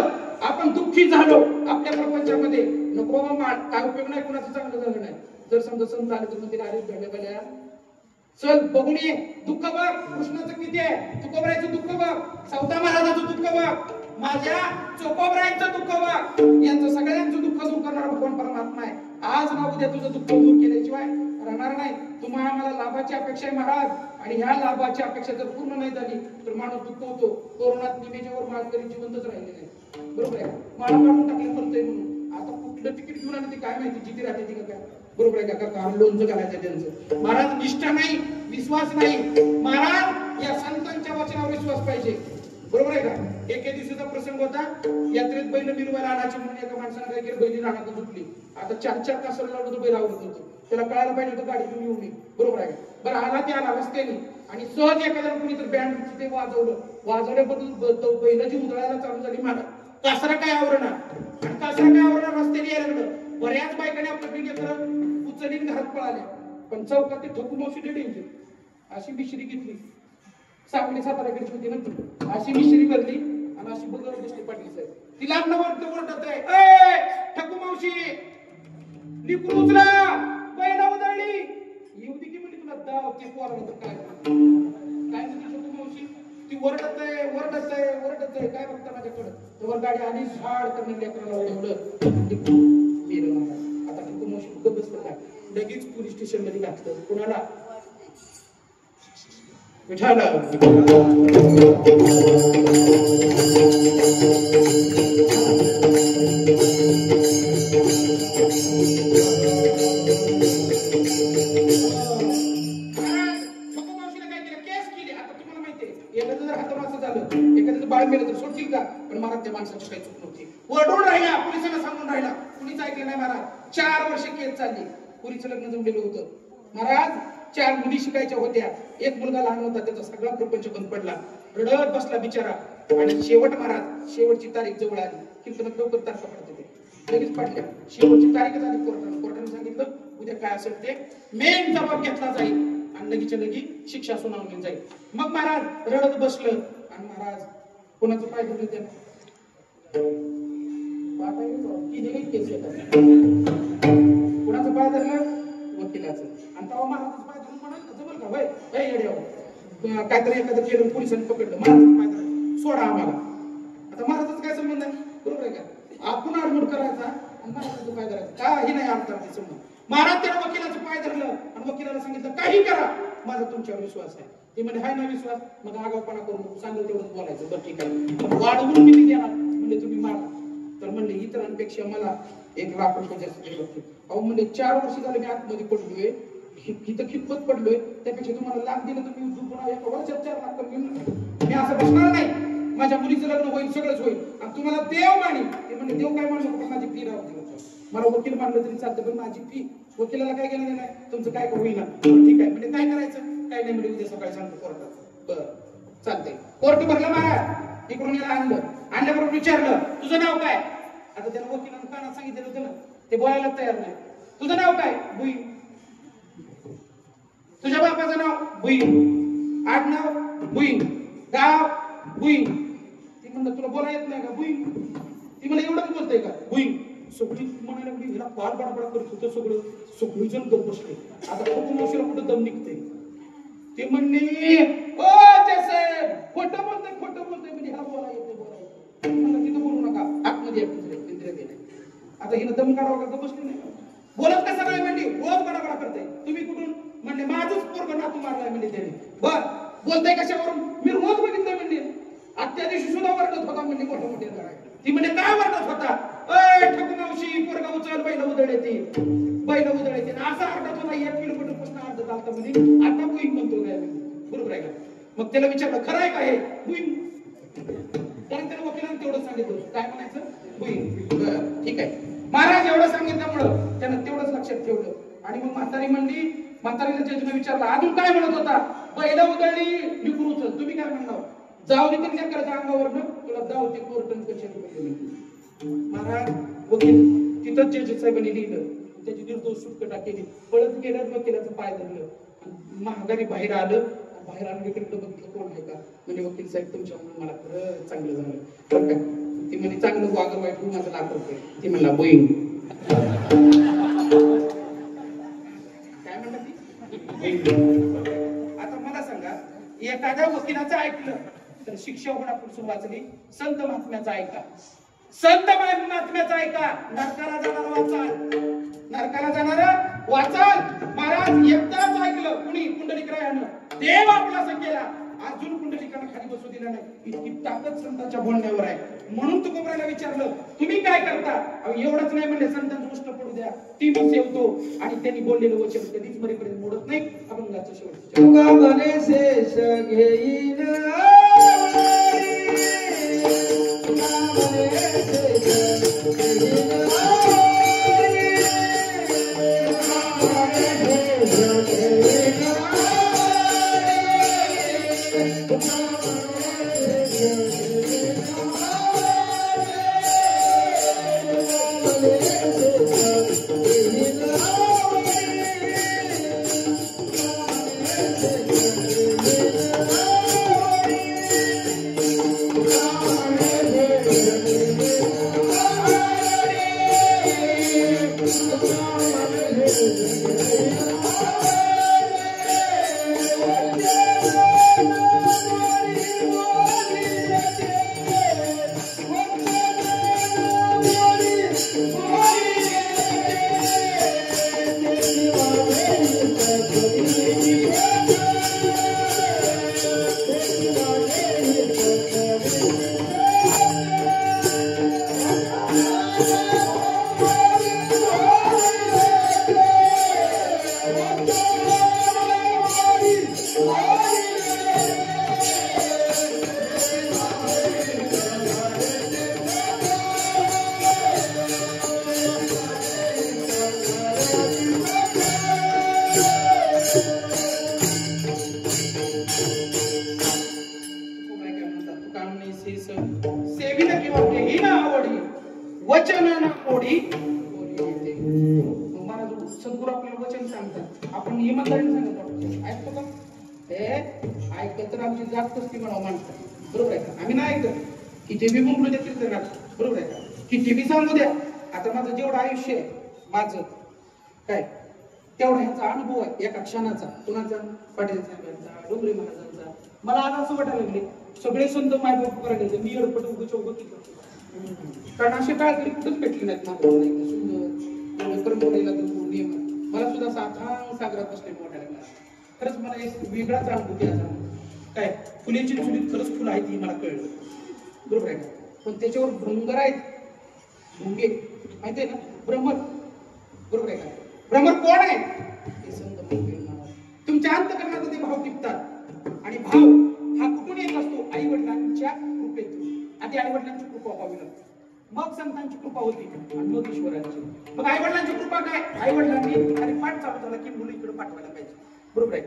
आपण दुःखी झालो आपल्या प्रपंचामध्ये नको बाबा काय उपयोग नाही कुणाचं चांगलं झालं नाही जर समजा संत आले तर म्हणतील अरे भेंड्या चल बघून ये दुःख बघ कृष्णाचं किती आहे तुकोबरायचं दुःख बघ सौदा महाराजाचं दुःख बघ माझ्या चोकोबरायचं दुःख बघ यांचं सगळ्यांचं दुःख दूर करणारा भगवान परमात्मा आहे आज ना उद्या तुझं दुःख दूर केल्याशिवाय राहणार नाही तुम्हाला आम्हाला लाभाची अपेक्षा आहे महाराज आणि ह्या लाभाची अपेक्षा जर पूर्ण नाही झाली तर माणूस दुःखवतो कोरोनात निमेच्यावर माळकरी जिवंतच राहिले नाही बरोबर आहे माळा काढून टाकले मरतोय म्हणून आता कुठलं तिकीट घेऊन आले ते काय माहिती जिथे राहते ती काय बरोबर आहे का लोणचं घालायचं त्यांचं महाराज निष्ठा नाही विश्वास नाही महाराज या संतांच्या वचनावर विश्वास पाहिजे बरोबर आहे का एके दिवशीचा प्रसंग होता यात्रेत बैल मिरवायला आणायची म्हणून एका माणसाने काय केलं बैली रानात झुकली आता 4 तासाला लावलं बैल आवडत होतं त्याला कळायला पाहिजे होतं गाडी घेऊन येऊ नये बरोबर आहे बरं आला ते आला रस्त्याने आणि सहज एखाद्या कुणी तर बँड ते वाजवल्याबद्दल बैलाची उधळायला चालू झाली मला कासरा काय आवरणा आणि कासरा काय आवरणा रस्त्याने यायला लागलं बऱ्याच बायकांनी आपलं लेकरं उचलीन घरात पळाल्या पण चौकात ते ठोकू मावशी डेंजर अशी मिश्री घेतली सांगली साताऱ्याकडे होती ना अशी मिश्री भरली आणि अशी बघत बसली पाटील साहेब ती लांबणावर ओरडत आहे ठकू मावशी लिकून उचला बैला उधळली येऊ दे की म्हणजे तुला दाव ते पोराला तर काय म्हणते ठकू मावशी ती ओरडत आहे काय बघता माझ्याकडं तेव्हा गाडी आली झाड करणं लेकराला ओढवलं मेलं मला आता ठकू मावशी कुठं बसलं काय लगेच पोलीस स्टेशन मध्ये घातलं कुणाला विठाला बाळ मेलं तर सोडतील का पण महाराज त्या माणसाची काही चूक नव्हती ओरडून राहिला पोलिसांना सांगून राहिला कुणीच ऐकलं नाही महाराज 4 वर्ष केस चालली पुरीचं लग्न जमलेलं होतं महाराज 4 मुली शिकायच्या होत्या एक मुलगा लहान होता त्याचा सगळा प्रपंच बंद पडला रडत बसला बिचारा आणि शेवट महाराज शेवटची तारीख जवळ आली कीर्तनात लवकर तारखा पडत होते लगेच पाडल्या शेवटची तारीखच आली कोर्टाने सांगितलं उद्या काय असेल ते मेन जबाब घेतला जाईल आणि लगीच्या लगी शिक्षा सुनावली जाईल मग महाराज रडत बसलं आणि महाराज कोणाचं पाय धरलं त्यानं कोणाचं पाय धरलं वकिलाचं आणि तेव्हा महाराजाचं पाय धरून म्हणाल जमल का वय येड्या काहीतरी एखादं केलं पोलिसांनी पकडलं महाराजाचं पाय धरलं सोडा आम्हाला आता महाराजाचं काय संबंध आहे बरोबर आहे का आपण आडमुड करायचा आणि महाराजाचं पाय धरायचं काही नाही अर्थात संबंध महाराज त्याला वकिलाचं पाय धरलं आणि वकिलाला सांगितलं काही करा माझा तुमच्यावर विश्वास आहे ते म्हणजे हाय ना विश्वास मग आगाऊपणा करून सांगेल तेवढंच बोलायचं बरं ठीक आहे वाढवून किती देणार म्हणजे तुम्ही मागा तर म्हणले इतरांपेक्षा मला 1 लाख रुपये जास्त बघते अहो म्हणजे 4 वर्ष झाले मी आतमध्ये पडलोय इथं खितपत पडलोय त्यापेक्षा तुम्हाला लाख दिलं तर मी पुन्हा एका वर्षात 4 लाख मी असं बसणार नाही माझ्या मुलीचं लग्न होईल सगळंच होईल आणि तुम्हाला देव मानी ते म्हणजे देव काय म्हणू शकतो माझी फी राहते मला वकील मानलं तरी चालतं पण माझी फी वकिलाला काय केलं नाही तुमचं काय होईल ना ठीक आहे म्हणजे काय करायचं काय नाही म्हणजे उद्या सकाळी सांगतो कोर्टात बरं चालतंय कोर्ट भरलं महाराज इकडून याला आणल्याबरोबर विचारलं तुझं नाव काय आता त्याला वकिलानं कानात सांगितलेलं होतं ना ते बोलायला तयार नाही तुझं नाव काय भुई तुझ्या बापाचं नाव भुई आडनाव भुई गाव भुई ती म्हणलं तुला बोला येत नाही का भुई ती मला एवढंच बोलतंय का भुई सगळी म्हणायला लागली हिला फार बडाबडा करत होतं सगळी जण गप बसले आता कुठून मावशीला कुठं दम निघते ते म्हणणे ओ जसे खोटं बोलतोय म्हणजे ह्याला बोला येते म्हणलं तिथं बोलू नका आतमध्ये इंद्रिया गेले आता हिनं दम काढावा का बसली नाही बोलत का सगळे म्हणली रोज बडाबडा करते तुम्ही कुठून म्हणले माझंच पोरगं नातू मारलाय म्हणजे त्याने बर बोलताय कशावरून मी रोज बघितलंय म्हणजे आजच्या दिवशी सुद्धा वरडत होता म्हणजे मोठे ती म्हणजे काय वरडत होता ठकू मावशी पोरगा उचल बैल उधळते असं अर्धात होता 1 किलोमीटर प्रश्न अर्धा चालता म्हणजे आता बोईंग म्हणतो काय बरोबर आहे का? मग त्याला विचारलं खरं आहे का हे? होईल. कारण त्याला वकिलांनी तेवढं सांगितलं काय म्हणायचं होईल. बरं ठीक आहे. महाराज एवढं सांगितल्यामुळं त्यानं तेवढंच लक्षात ठेवलं. आणि मग म्हातारी म्हणली, म्हातारीला जजनं विचारलं अजून काय म्हणत होता? बैला उधळली लिकून उचल, तुम्ही काय म्हणणार? जाऊ दे तरी करायचं अंगावरनं, तुला जाऊ ते कोर्टन कशाने. महाराज वकील तिथं जज साहेबांनी लिहिलं, त्याची निर्दोष सुटका केली. पळत गेलं वकिलाचं पाय धरलं, महागारी बाहेर आलं. बाहेर आलं इकडे बघितलं कोण आहे का? म्हणजे वकील साहेब तुमच्यामुळे मला खरं चांगलं झालं बरं का. ती म्हणजे चांगलं वागं वाईट माझं ₹1,00,000. ती म्हणला बोईंग. काय म्हणतात ती? आता मला सांगा, एखाद्या वकिलाचं ऐकलं तर शिक्षा होण्यापासून वाचली. संत महात्म्याचं ऐका, संत महात्म्याचं ऐका. नरकाला जाणार वाचाल, नरकाला जाणार वाचाल. महाराज एकदाच ऐकलं कुणी पुंडलिकरायानं, देव आपला केला. अजून पुंडलिकानं खाली बसू दिला नाही. इतकी ताकद संतांच्या बोलण्यावर आहे. म्हणून तुकोबराला विचारलं तुम्ही काय करता? एवढंच नाही म्हणले, संतांचं उष्ट पडू द्या, ती मी सेवतो. आणि त्यांनी बोललेलं वचन कधीच मरेपर्यंत मोडत नाही. अभंगाचं शेवटचं तुका म्हणे शेष घेईन सद्गुरू आपल्याला वचन सांगतात. आपण इमानदारीने सांगतो ऐकतो का? हे ऐकत तर आमची जात कसली म्हणावं माणसं. बरोबर आहे का? आम्ही नाही ऐकत. किती बी मुंबई द्या कीर्तनात. बरोबर आहे का? किती बी सांगू द्या. आता माझं जेवढं आयुष्य आहे माझं काय तेवढा ह्याचा अनुभव आहे एका क्षणाचा. कुणाचा? पाटील साहेबांचा, डोंगरे महाराजांचा. मला आज असं वाटायला लागले सगळे संत मायबाप करायला मी एडपट उगचौक कारण असे काळ तरी कुठंच भेटले नाहीत. सुंदर परंपरेला नियम मला सुद्धा साधारण सागरात बसले मोठ्या लागला. खरंच मला एक वेगळाच अनुभूती आला. काय फुलेची चुलीत खरंच फुलं आहेत ही मला कळलं. बरोबर आहे का? पण त्याच्यावर भ्रंगर आहेत. भुंगे माहिती आहे ना? भ्रमर. बरोबर आहे का? भ्रमर कोण आहे? ते संत तुमच्या अंतकरणात ते भाव टिपतात. आणि भाव हा कुठून येत असतो? आई वडिलांच्या कृपेतून. आधी आई वडिलांची कृपा व्हावी लागते, मग संतांची कृपा होती आणि मग ईश्वराची. मग आई वडिलांची कृपा काय? आई वडिलांनी आणि पाठ चालू झाला की मुलं इकडे पाठवायला पाहिजे. बरोबर आहे?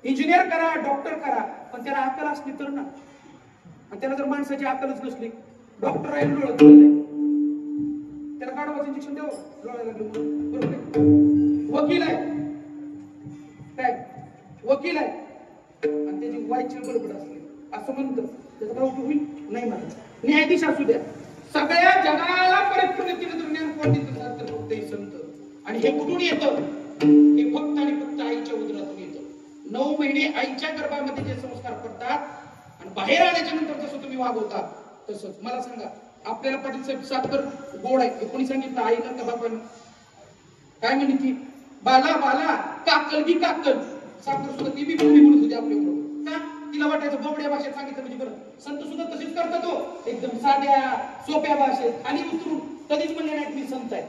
इंजिनियर करा, डॉक्टर करा, पण त्याला अक्कल असली तर ना. आणि त्याला जर माणसाची अक्कलच नसली, डॉक्टर आहे डोळ्यात त्याला गाडवाचं इंजेक्शन द्यावं डोळ्याला लागलं. बरोबर आहे? वकील आहे काय? वकील आहे आणि त्याची वाईची बरोबर असली असं म्हणतं त्याचा काय उपयोग होईल? नाही म्हणत. न्यायाधीश असू द्या. सगळ्या जगाला परिपूर्ण केलं ज्ञान कोण देतं? तर फक्त हे संत. आणि हे कुठून येतं? हे फक्त आणि फक्त आईच्या उदरातून येतं. 9 महिने आईच्या गर्भामध्ये जे संस्कार पडतात आणि बाहेर आल्याच्या नंतर जसं तुम्ही वागवता तसंच. मला सांगा आपल्याला पाटील साहेब साखर गोड आहे हे कोणी सांगितलं? आईनं का बापानं? काय म्हणली ती? बाला बाला काकल की काकल. साखर सुद्धा ती बी बोलली म्हणत होती आपल्या बरोबर. का? तिला वाटायचं बोबड्या भाषेत सांगितलं म्हणजे बरं. संत सुद्धा तशीच करतात हो. एकदम साध्या सोप्या भाषेत खाली उतरून कधीच म्हणले नाहीत मी संत आहे.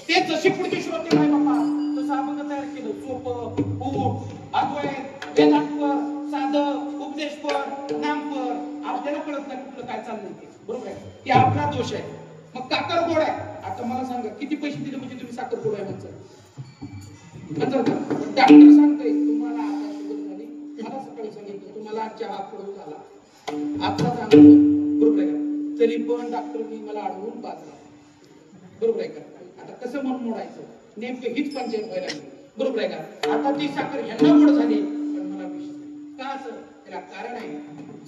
ते जशी पुढचे श्रोते नाही बाबा तसं अभंग तयार केलं. सोपं, पूट, अद्वैत, वेदांत, साधं उपदेशपर नामपर आपल्याला कळत नाही कुठलं काय चाललंय ते, बरोबर आहे? ते आपला दोष आहे. मग साखर गोड आहे. आता मला सांगा किती पैसे दिले म्हणजे तुम्ही साखर गोड आहे म्हणता? डॉक्टर सांगतोय तुम्हाला आता शुगर झाली, मला सकाळी सांगितलं तुम्हाला चहा पडून झाला, आता सांगतो, बरोबर आहे का? तरी पण डॉक्टरनी मला अडवून पाजला, बरोबर आहे का? आता कसं मन मोडायचं, नेमकं हीच पंचायत व्हायला लागली, बरोबर आहे का? आता ती साखर ह्यांना गोड झाली पण मला विष का? असं त्याला कारण आहे.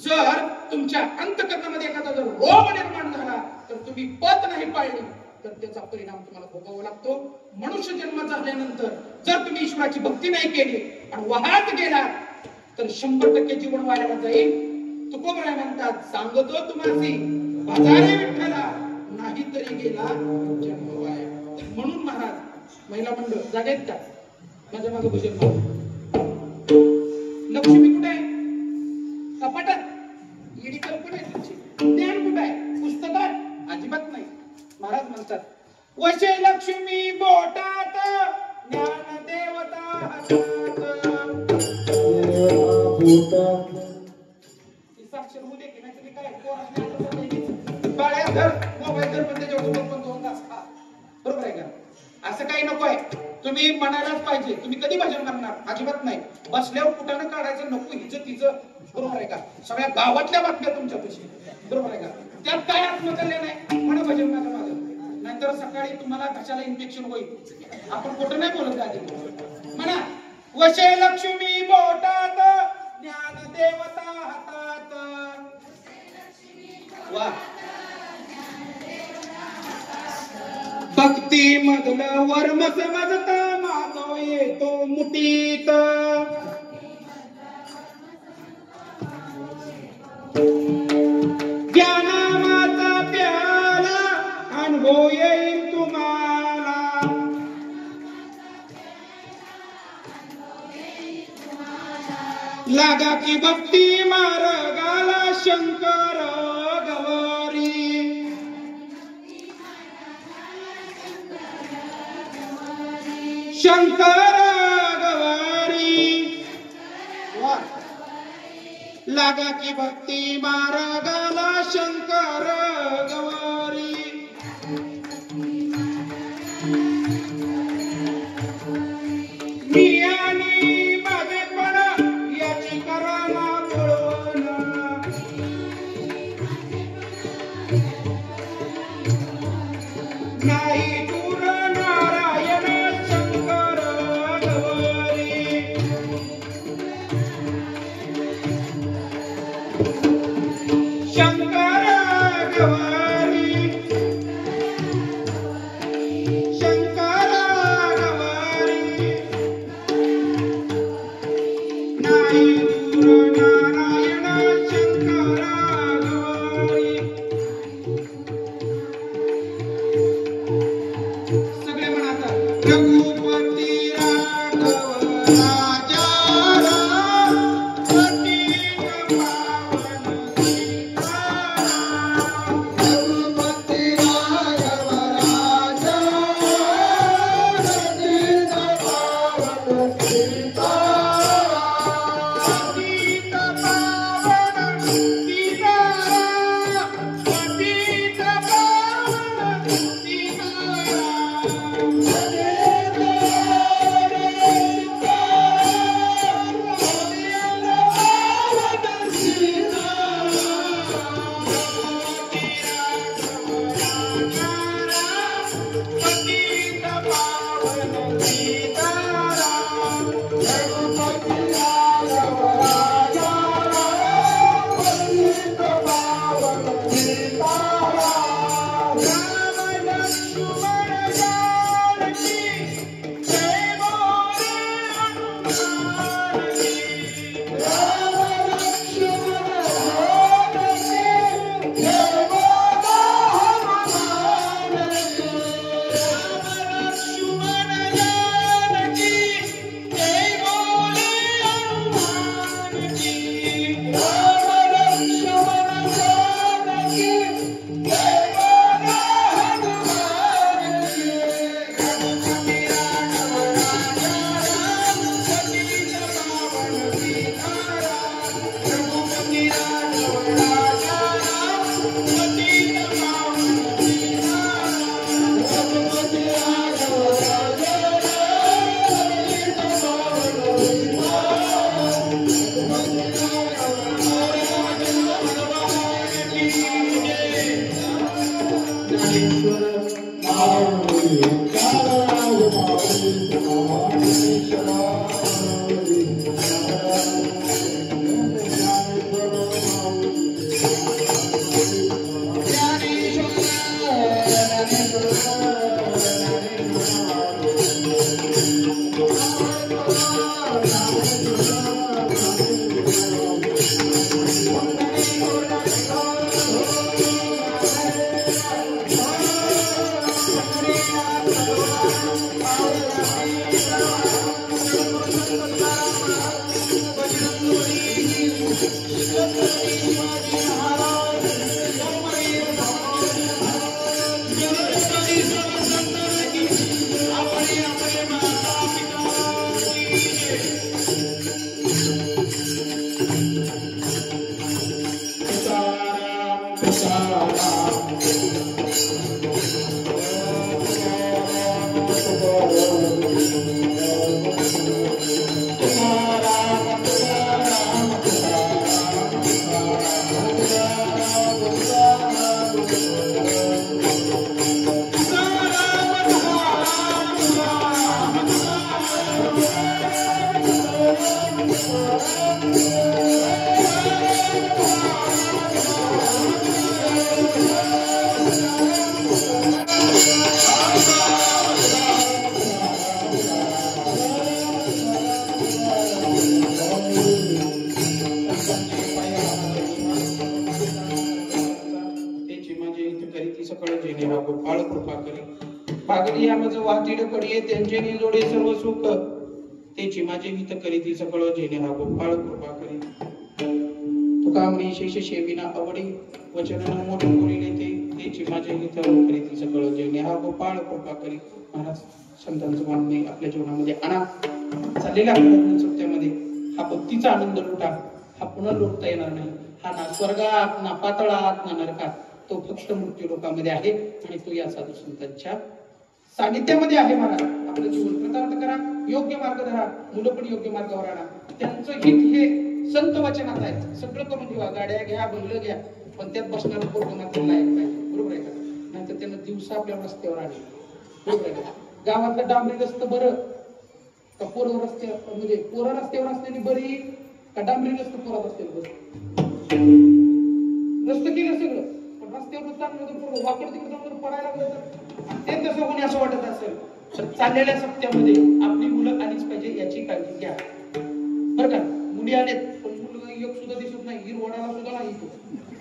जर तुमच्या अंतःकरणामध्ये एखादा जर रोग निर्माण झाला तर तुम्ही पत नाही पाळली तर त्याचा परिणाम तुम्हाला भोगावा लागतो. मनुष्य जन्म झाल्यानंतर जर तुम्ही ईश्वराची भक्ती नाही केली आणि वाहत गेला तर 100% जीवन वाया जाईल. तुकोबराय म्हणतात, सांगतो तुम्हासी बाजारे विठ्ठला, नाहीतरी गेला जन्म वाया. म्हणून महाराज महिला मंडळ जागेत का? माझ्या मागे भजन लक्ष्मी कुठे आहे? कपाटात. ईडी कल्पना आहे तुमची. ज्ञान कुठे आहे? पुस्तकात? अजिबात नाही. महाराज म्हणतात, वशे लक्ष्मी बोटात, ज्ञान देवता हातात. साक्षर होऊ दे की नाही तुम्ही काय बाळ्या धर मोबाईल धर पण त्याच्यावर पण 2 तास खा, बरोबर आहे का? असं काही नको आहे. तुम्ही म्हणायलाच पाहिजे. तुम्ही कधी भजन करणार? अजिबात नाही. बसल्यावर कुठानं काढायचं नको हिचं तिचं, बरोबर आहे का? सगळ्या गावातल्या बातम्या तुमच्यापाशी, बरोबर आहे का? त्यात काय आत्मकल्य नाही म्हणा भजन माझं माझं, नाहीतर सकाळी तुम्हाला कशाला इन्फेक्शन होईल. आपण कुठं नाही बोलत आधी म्हणा, वशे लक्ष्मी बोटात, ज्ञान देवता हातात. वा, भक्ती मधलं वर्म समजता माधव येतो मुठीत. ज्ञानामाचा प्याला अनुभव येईल तुम्हाला. लागा की भक्ती मार्गाला शंकर गवारी. शंकर गवारी. लागा की भक्ती मार्गाला शंकर गवारी. मी आणि माझेपण याची कराला बोलवण. नाही दूर नारायण शंकर गवारी. शंकर गवारी. शंकर गवारी. नाही दूर नारायण शंकर गवारी. सगळे म्हणतात, रघुपती राघव राजा राम, पतित पावन सीताराम. रघुपती राघव राजा राम, पतित पावन सीताराम. पतित पावन सीताराम. पतित पावन सीताराम. गोपाळ कृपा करी पागली आमज वातीड कडिये त्यांचे निजोडे सर्व सुख तेची माझे हित करीती सकळ जेणे हा गोपाळ कृपा करी तुका म्हणे शेष शेविना आवडी वचन न मोठे बोलिले तेची माझे हित करीती सकळ जेणे हा गोपाळ कृपा करी महाराज संतांचं मानणे आपल्या जीवनामध्ये आणा चाललेल्या सत्यामध्ये हा भक्तीचा आनंद लुटा हा पुन्हा लुटता येणार नाही हा ना स्वर्गात ना पातळात ना नरकात तो फक्त मृत्यू लोकामध्ये आहे आणि तो या साधू संतांच्या सानिध्यामध्ये आहे. महाराज आपलं जीवन कृतार्थ करा, योग्य मार्ग धरा, मुलं पण योग्य मार्गावर आणा. त्यांचं हित हे संत वचनात आहे. सगळं करून ठेवा, गाड्या घ्या, बंगलं घ्या, पण त्यात बसणारं पोरगं मात्र लायक पाहिजे. बरोबर आहे का? नाहीतर त्यांना दिवसा आपल्या रस्त्यावर आले. बरोबर आहे का? गावातलं डांबरी रस्तं बरं का पोरं रस्त्यावर, म्हणजे पोरं रस्त्यावर असलेली बरी का डांबरी रस्ते पोरात असलेली बरी? रस्तं केलं सगळं, पण रस्त्यावर चांगलं वाकड तिकडे जाऊन पडायला लागलं तर ते तसं होणे असं वाटत असेल तर चाललेल्या सत्यामध्ये आपली मुलं आलीच पाहिजे याची काळजी घ्या. बरं का? मुली आलेत पण मुलं एक सुद्धा दिसत नाही, हिरवडाला सुद्धा नाही.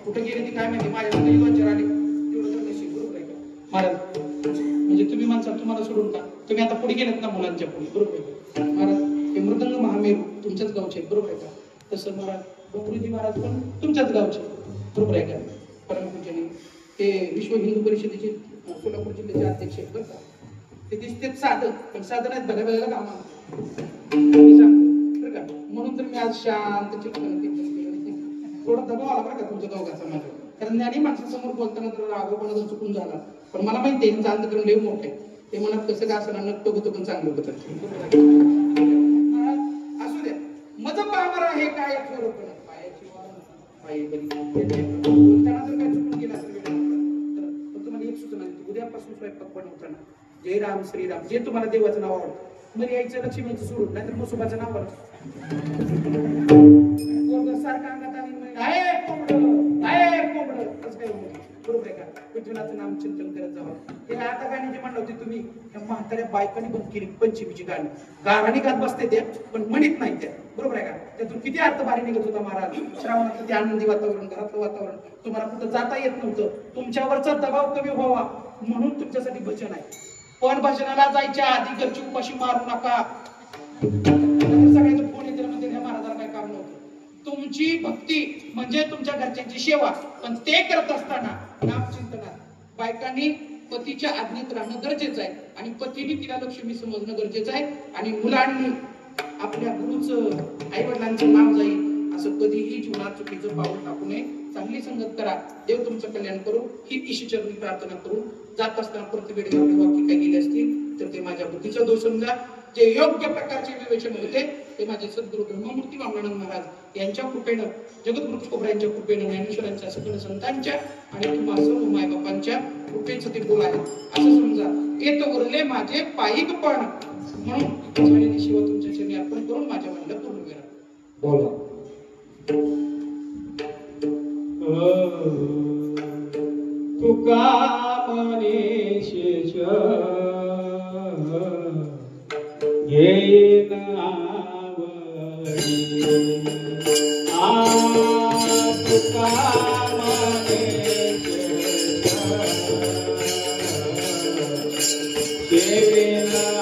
कुठे गेली ती काय माहिती, माझ्याकडे दोन चार आले तेवढं तर नशीब. बरोबर आहे का महाराज? म्हणजे तुम्ही माणसा तुम्हाला सोडून का तुम्ही आता पुढे गेलेत ना मुलांच्या पुढे. बरोबर आहे महाराज? हे मृदंग महामेरू तुमच्याच गावचे. बरोबर आहे का? तसं महाराज डोंगरीजी महाराज पण तुमच्याच गावचे. बरोबर आहे का? परमपूजनी ते विश्व हिंदू परिषदेचे सोलापूर जिल्ह्याचे अध्यक्ष आहेत. बरं का? ते दिसतेच साधं, पण साधं नाहीत, भल्या भल्याला काम सांगतो. बरं का? म्हणून तर मी आज शांत चिकन थोडा दबाव आला बरं का तुमच्या दोघांचा माझ्या, कारण ज्ञानी माणसासमोर बोलताना तर रागवपणा चुकून झाला. पण मला माहिती आहे यांचं अंतकरण लय मोठं आहे. ते मनात कसं का असं नक्की होतं पण चांगलं होतं. असू द्या, मज पाहणारा हे काय थोडं पायाची पायी बरी बोलताना जर काय चुकून गेला असेल तर तुम्हाला एक सूचना देतो, उद्यापासून स्वयंपाक बनवताना जय राम श्रीराम जे तुम्हाला देवाचं नाव आवडतं मग यायचं लक्ष्मीचं सोडून, नाहीतर मुसुबाचं नाव आवडतं सारखं अंगात आणि कोंबडं असं काय होतं. बरोबर आहे का? विठ्ठलाचं नाम चिंतन करत जावं. ते आता गाणी जे म्हणलं होते तुम्ही त्या म्हाताऱ्या बायकांनी बंद केली पंचमीची गाणी, गाणी गात बसते त्या पण म्हणत नाही त्या. बरोबर आहे का? त्यातून किती अर्थ भारी निघत होता महाराज. श्रावणातलं ते आनंदी वातावरण, घरातलं वातावरण, तुम्हाला कुठं जाता येत नव्हतं, तुमच्यावरचा दबाव कमी व्हावा म्हणून तुमच्यासाठी भजन आहे. पण भजनाला जायच्या आधी घरची उपाशी मारू नका. सगळ्याचं फोन येते म्हणजे ह्या महाराजाला काय काम नव्हतं. तुमची भक्ती म्हणजे तुमच्या घरच्यांची सेवा, पण ते करत असताना नामचिंतनात बायकांनी पतीच्या आज्ञेत राहणं गरजेचं आहे आणि पतीने तिला लक्ष्मी समजणं गरजेचं आहे. आणि मुलांनी आपल्या गुरुचं, आई वडिलांचं नाव जाईल असं कधीही जीवनात चुकीचं पाऊल टाकू नये. चांगली संगत करा. देव तुमचं कल्याण करू ही ईश्वरचरणी प्रार्थना करू. जात असताना प्रतिवेळी आपले वाक्य काही गेले असतील तर ते माझ्या बुद्धीचा दोष समजा. जे योग्य प्रकारचे विवेचन होते ते माझे सद्गुरु ब्रह्ममूर्ती वामनानंद महाराज यांच्या कृपेनं, जगद्गुरु तुकोबरायांच्या कृपेनं, ज्ञानेश्वरांच्या सकल संतांच्या आणि तुम्हा सर्व मायबापांच्या कृपेचं ते बोल आहे असं समजा. येत उरले माझे पायिकपण म्हणून झालेली शिव तुमच्या चरणी अर्पण करून माझ्या म्हणलं पूर्ण करा. बोला. तुका म्हणे शेष घेईन आवडी. तुका म्हणे शेष घेईन आवडी.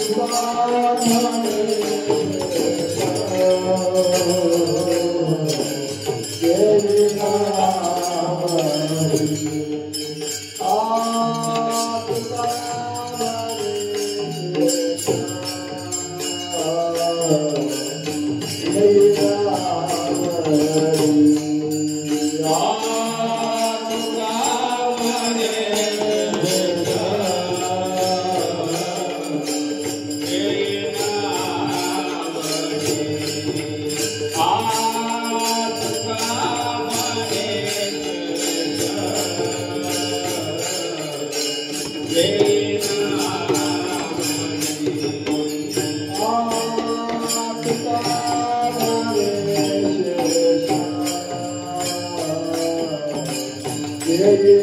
तुका म्हणे Thank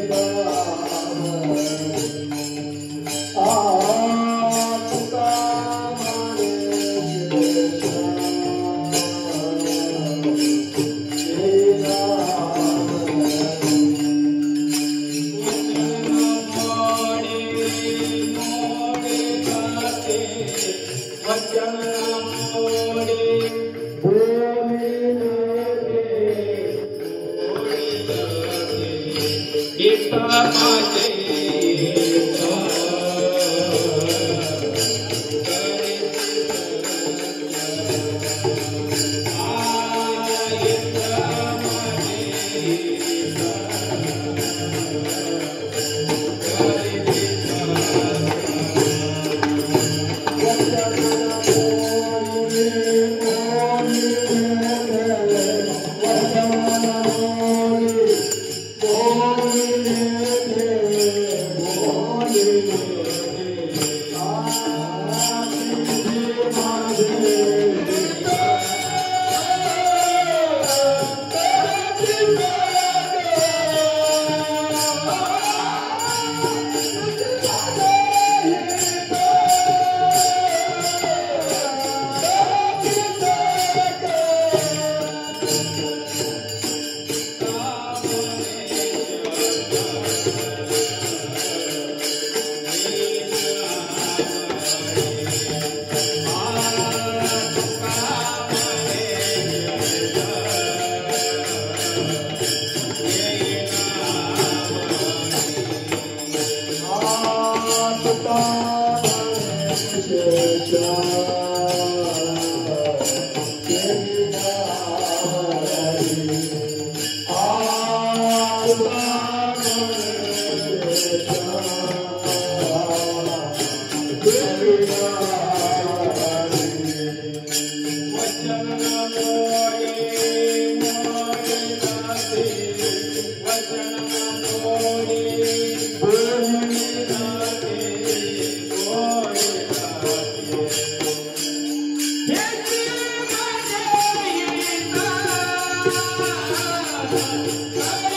you.